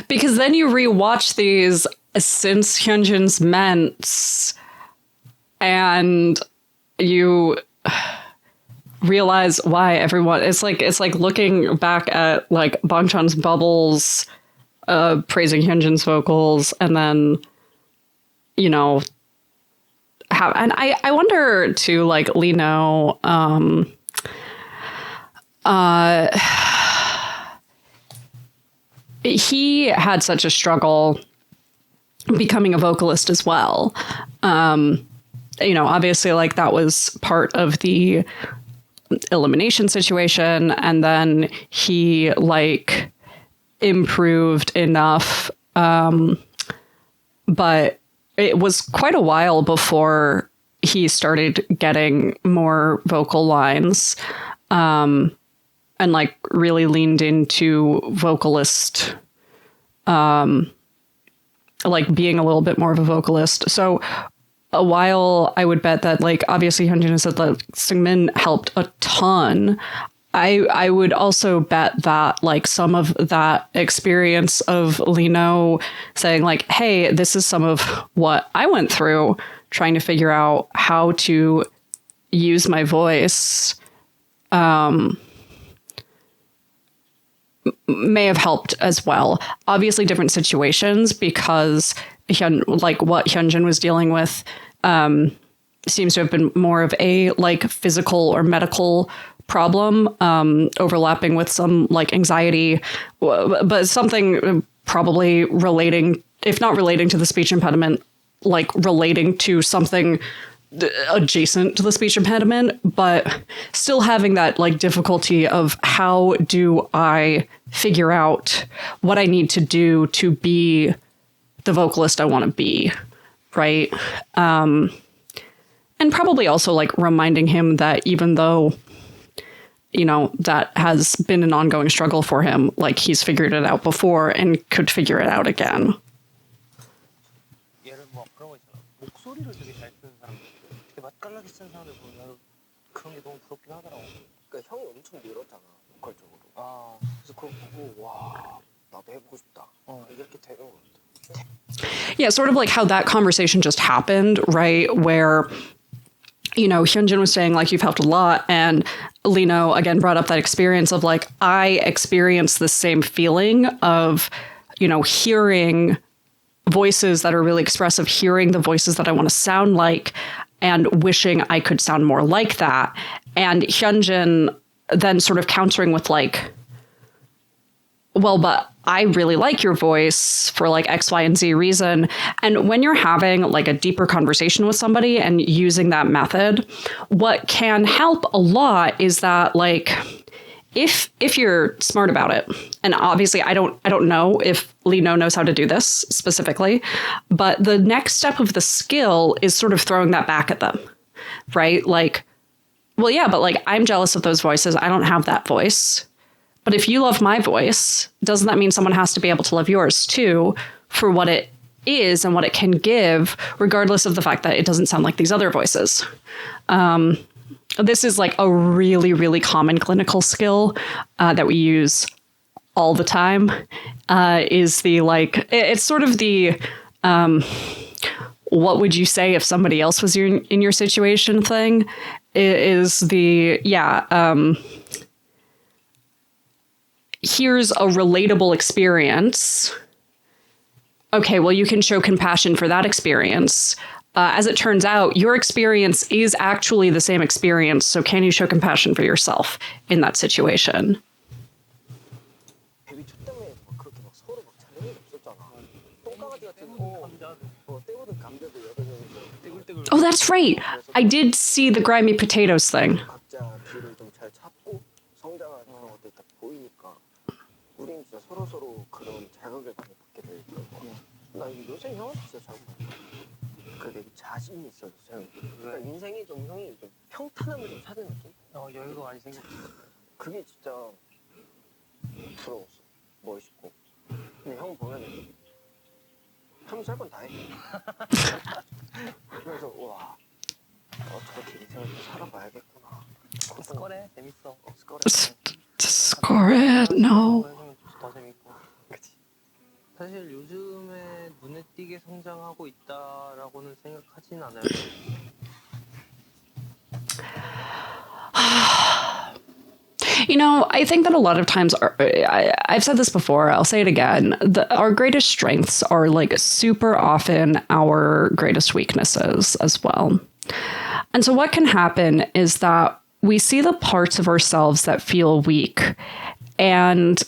Because then you rewatch these since Hyunjin's Ments and you realize why everyone it's like looking back at like Bangchan's bubbles praising Hyunjin's vocals and then you know have and I wonder too like Lino he had such a struggle becoming a vocalist as well. You know, obviously, like that was part of the elimination situation, and then he like improved enough, but it was quite a while before he started getting more vocal lines. And like really leaned into vocalist, like being a little bit more of a vocalist. So a while I would bet that like, obviously Hyunjin has said that Seungmin helped a ton. I would also bet that like some of that experience of Lino saying like, hey, this is some of what I went through trying to figure out how to use my voice, may have helped as well. Obviously different situations because like what Hyunjin was dealing with seems to have been more of a like physical or medical problem, overlapping with some like anxiety, but something probably relating, if not relating to the speech impediment, like relating to something adjacent to the speech impediment, but still having that like difficulty of how do I figure out what I need to do to be the vocalist I want to be, right? And probably also like reminding him that even though, you know, that has been an ongoing struggle for him, like he's figured it out before and could figure it out again. 얘를 뭐 그런 거 있잖아. 목소리를 되게 잘 쓰는 사람들, 되게 맛깔나게 쓰는 사람들 보면 나도 그런 게 너무 부럽긴 하더라고. 그러니까 형이 엄청 늘었잖아 보컬적으로. 그래서 그거 보고 와 나도 해보고 싶다. 이렇게 되는 거 같아. Yeah, sort of like how that conversation just happened, right? Where, you know, Hyunjin was saying like, you've helped a lot. And Lino again brought up that experience of like, I experienced the same feeling of, you know, hearing voices that are really expressive, hearing the voices that I want to sound like and wishing I could sound more like that. And Hyunjin then sort of countering with like, well, but I really like your voice for like X, Y, and Z reason. And when you're having like a deeper conversation with somebody and using that method, what can help a lot is that like, if you're smart about it, and obviously I don't know if Lino knows how to do this specifically, but the next step of the skill is sort of throwing that back at them, right? Like, well, yeah, but like, I'm jealous of those voices. I don't have that voice. But if you love my voice, doesn't that mean someone has to be able to love yours too for what it is and what it can give, regardless of the fact that it doesn't sound like these other voices? This is like a really, really common clinical skill that we use all the time, is the like, it's sort of the, what would you say if somebody else was in your situation thing, is the, here's a relatable experience. Okay, well, you can show compassion for that experience. as it turns out, your experience is actually the same experience. So can you show compassion for yourself in that situation? 데뷔 초 때문에 막 그렇게 막 서로 막 잘하는 게 없었잖아. 똥강아지 같은 떼우던 감자도 여러 명이서 Oh, that's right. I did see the grimy potatoes thing. 각자 길을 좀 잘 찾고 성장하는 그런 것들이 딱 보이니까 우린 진짜 서로 그런 자극을 많이 받게 돼 있거든. 나 이거 요새 형한테 진짜 자극 받아. 그게 자신이 있어졌어요. 그러니까 인생이 좀 형이 좀 평탄함을 좀 찾은 느낌? 여유가 많이 생겼어. 그게 진짜 부러웠어. 멋있고. 근데 형 보면 하면서 할 건 다 해. 그래서 와 저렇게 인생을 좀 살아봐야겠구나. 스컬해 재밌어. 스컬해. Score it. No. 더 재밌고. 그치. 사실 요즘에 눈에 띄게 성장하고 있다라고는 생각하진 않아요. You know, I think that a lot of times, I've said this before, I'll say it again, our greatest strengths are like super often our greatest weaknesses as well. And so what can happen is that we see the parts of ourselves that feel weak, and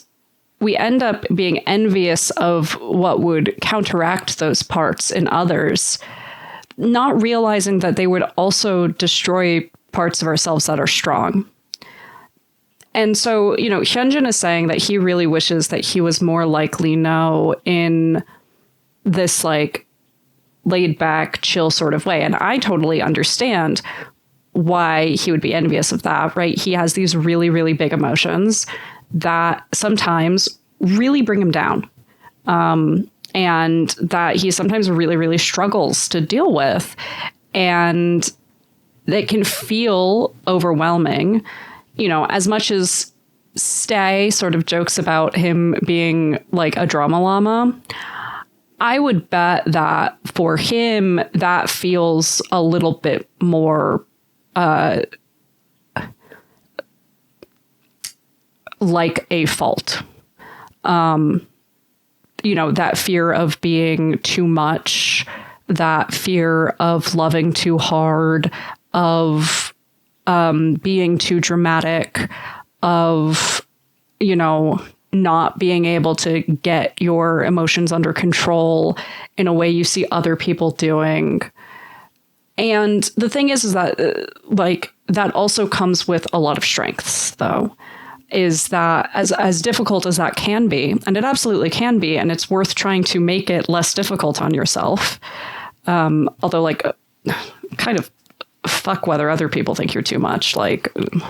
we end up being envious of what would counteract those parts in others, not realizing that they would also destroy parts of ourselves that are strong. And so, you know, Hyunjin is saying that he really wishes that he was more like Lee No in this like laid back, chill sort of way. And I totally understand why he would be envious of that, right? He has these really, really big emotions that sometimes really bring him down. And that he sometimes really, really struggles to deal with. And that can feel overwhelming. You know, as much as Stay sort of jokes about him being like a drama llama, I would bet that for him, that feels a little bit more like a fault. You know, that fear of being too much, that fear of loving too hard, of being too dramatic, of, you know, not being able to get your emotions under control in a way you see other people doing. And the thing is that like that also comes with a lot of strengths, though, is that as difficult as that can be, and it absolutely can be, and it's worth trying to make it less difficult on yourself. Although like kind of fuck whether other people think you're too much, like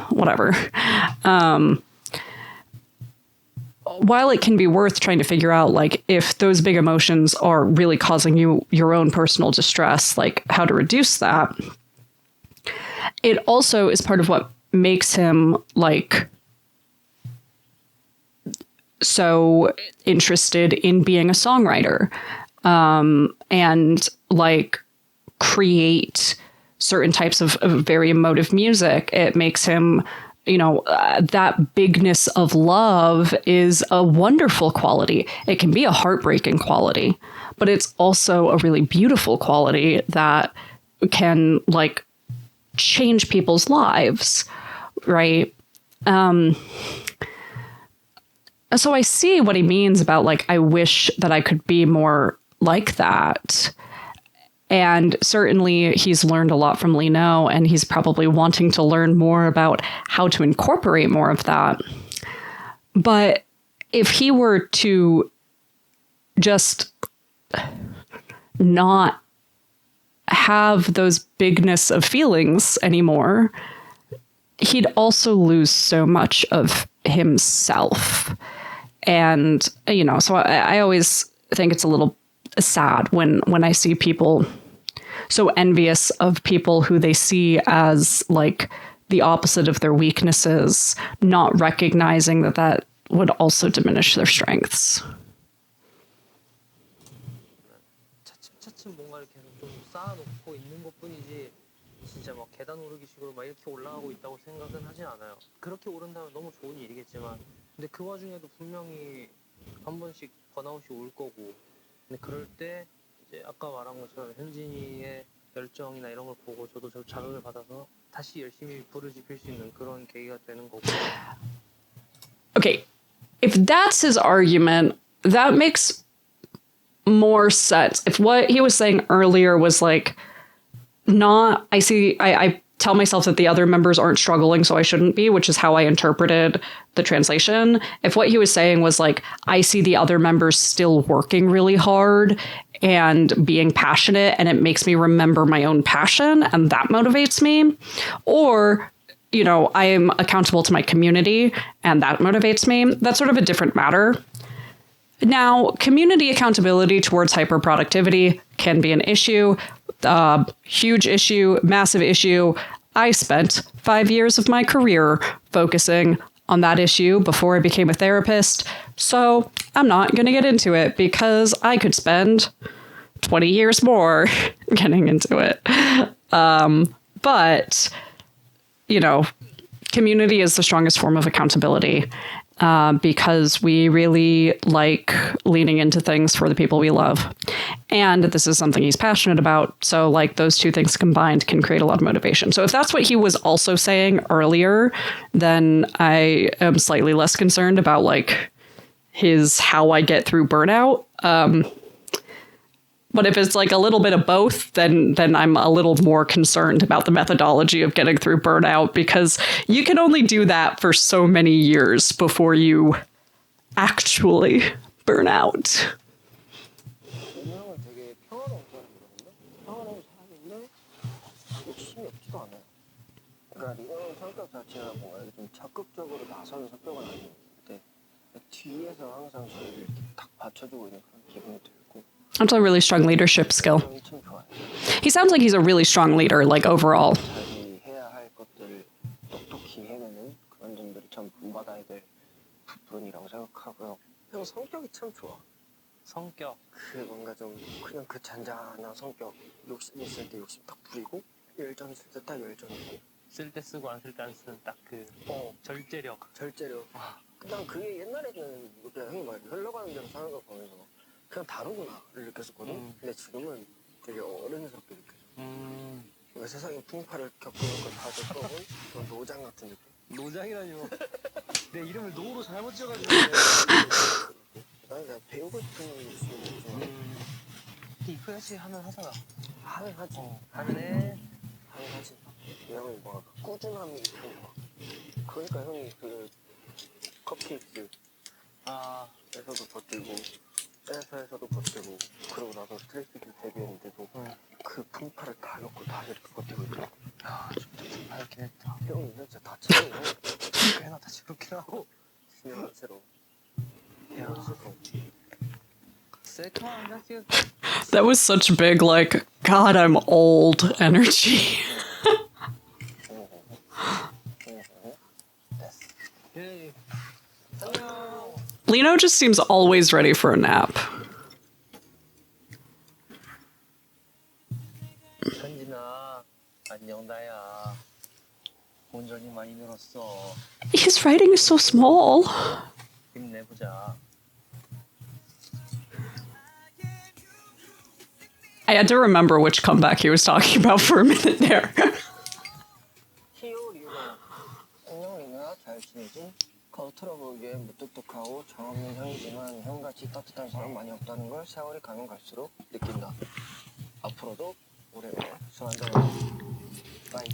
whatever. While it can be worth trying to figure out like if those big emotions are really causing you your own personal distress, like how to reduce that, it also is part of what makes him like so interested in being a songwriter, and like create certain types of very emotive music. It makes him, you know, that bigness of love is a wonderful quality. It can be a heartbreaking quality, but it's also a really beautiful quality that can like change people's lives, right? So I see what he means about like, I wish that I could be more like that. And certainly he's learned a lot from Lee No, and he's probably wanting to learn more about how to incorporate more of that. But if he were to just not have those bigness of feelings anymore, he'd also lose so much of himself. And, you know, so I always think it's a little sad when I see people so envious of people who they see as like the opposite of their weaknesses, not recognizing that that would also diminish their strengths. 차츰차츰 뭔가를 계속 좀 쌓아놓고 있는 것뿐이지 진짜 막 계단 오르기식으로 막 이렇게 올라가고 있다고 생각은 하진 않아요. 그렇게 오른다면 너무 좋은 일이겠지만 근데 그 와중에도 분명히 한 번씩 번아웃이 올 거고 근데 그럴 때 이제 아까 말한 것처럼 현진이의 열정이나 이런 걸 보고 저도 저 자극을 받아서 다시 열심히 불을 지필 수 있는 그런 계기가 되는 거고. Okay, if that's his argument, that makes more sense. If what he was saying earlier was like, not, I tell myself that the other members aren't struggling, so I shouldn't be, which is how I interpreted the translation. If what he was saying was like, I see the other members still working really hard and being passionate, and it makes me remember my own passion, and that motivates me. Or, you know, I am accountable to my community, and that motivates me. That's sort of a different matter. Now, community accountability towards hyperproductivity can be an issue. Huge issue, massive issue. I spent 5 years of my career focusing on that issue before I became a therapist. So I'm not going to get into it because I could spend 20 years more getting into it. But, you know, community is the strongest form of accountability. Because we really like leaning into things for the people we love. And this is something he's passionate about. So like those two things combined can create a lot of motivation. So if that's what he was also saying earlier, then I am slightly less concerned about like his how I get through burnout. But if it's like a little bit of both, then I'm a little more concerned about the methodology of getting through burnout, because you can only do that for so many years before you actually burn out. 형은 되게 평화로운 사람이거든요. 평화로운 사람인데 욕심이 없지도 않아요. 그러니까 리더는 성격 자체가 뭔가 이렇게 좀 적극적으로 나서는 성격은 아닌데 뒤에서 항상 저를 이렇게 딱 받쳐주고 있는 그런 기분이 들고. That's a really strong leadership skill. 참 좋아요. He sounds like he's a really strong leader, like overall. 자기 해야 할 것들을 똑똑히 해내는 그런 점들이 참 본받아야 될 부분이라고 생각하고요. 형 성격이 참 좋아. 성격. 그 뭔가 좀 그냥 그 잔잔한 성격. 욕심 있을 때 욕심 딱 부리고 열정 있을 때 딱 열정 있고. 쓸 때 쓰고 안 쓸 때 안 쓰는 딱 그 절제력. 절제력. 난 그게 옛날에는 그냥 형이 막 흘러가는 대로 사는 거 보면서 그냥 다르구나를 느꼈었거든. 근데 지금은 되게 어른스럽게 느껴져. 그러니까 세상에 풍파를 겪는 걸 다 겪어본 그런 노장 같은 느낌. 노장이라니요. 내 이름을 노로 잘못 지어가지고. 나는 그냥 배우고 싶은 욕심이 있지만 이 프레시 하면 하잖아. 하면 하지. 하면 해. 하면 하지. 왜냐면 뭔가 꾸준함이 있고 그러니까 형이 그 컵케이크 에서도 버티고 댄서에서도 버티고 그러고 나서 스트레이트키드 데뷔했는데도 그 풍파를 다 겪고 다 이렇게 버티고 있더라. 야, 진짜 밝긴 했다. 형이 진짜 다치고 꽤나 다시 그렇긴 하고. 진짜 채로. 야, 셀카만 생각해. That was such big, like, God, I'm old energy. 예. Lino just seems always ready for a nap. 현진아, 안녕 나야. 본전이 많이 늘었어. His writing is so small. 힘내보자. I had to remember which comeback he was talking about for a minute there. 히어리는 안녕 리나 잘 지내지? 겉으로 보기엔 무뚝뚝하고 정없는 형이지만 형같이 따뜻한 사람 많이 없다는 걸 세월이 가면 갈수록 느낀다. 앞으로도 오래오래 술 한잔 바이.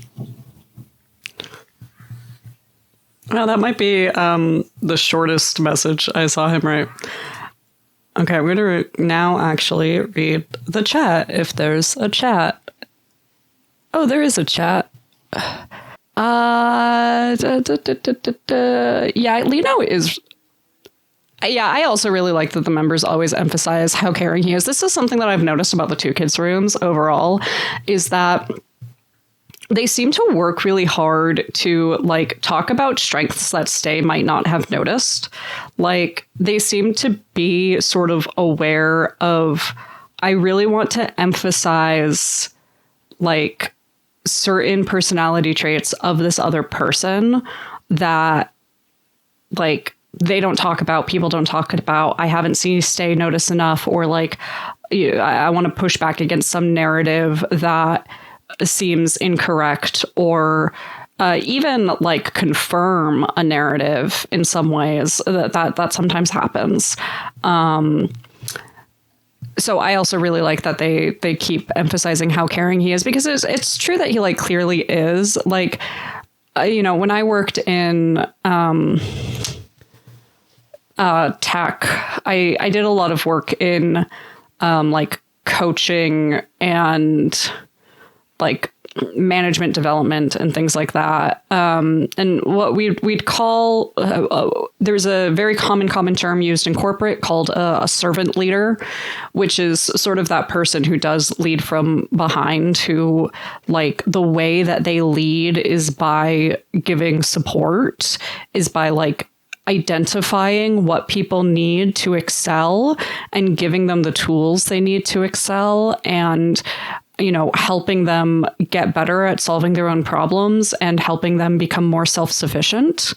Well, that might be the shortest message I saw him write. Okay, I'm going to now actually read the chat, if there's a chat. Oh, there is a chat. Yeah, Lino is... Yeah, I also really like that the members always emphasize how caring he is. This is something that I've noticed about the Two Kids rooms overall, is that they seem to work really hard to like talk about strengths that Stay might not have noticed. Like they seem to be sort of aware of, I really want to emphasize like certain personality traits of this other person that like they don't talk about, people don't talk about, I haven't seen Stay notice enough, or like I want to push back against some narrative that seems incorrect, or even like confirm a narrative in some ways that sometimes happens. So I also really like that they keep emphasizing how caring he is, because it's true that he like clearly is. Like, when I worked in tech, I did a lot of work in like coaching and like management development and things like that. And what we'd call, there's a very common term used in corporate called a servant leader, which is sort of that person who does lead from behind, who like the way that they lead is by giving support, is by like identifying what people need to excel and giving them the tools they need to excel, and helping them get better at solving their own problems and helping them become more self-sufficient.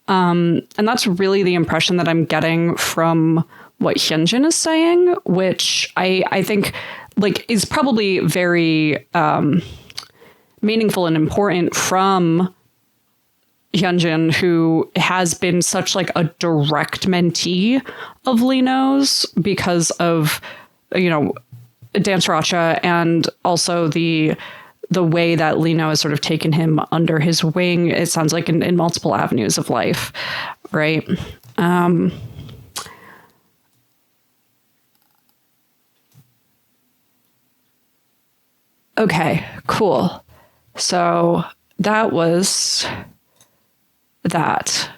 And that's really the impression that I'm getting from what Hyunjin is saying, which I think like is probably very meaningful and important from Hyunjin, who has been such like a direct mentee of Lino's because of, Dance Racha, and also the way that Lino has sort of taken him under his wing, it sounds like in multiple avenues of life, right? Okay, cool. So that was that.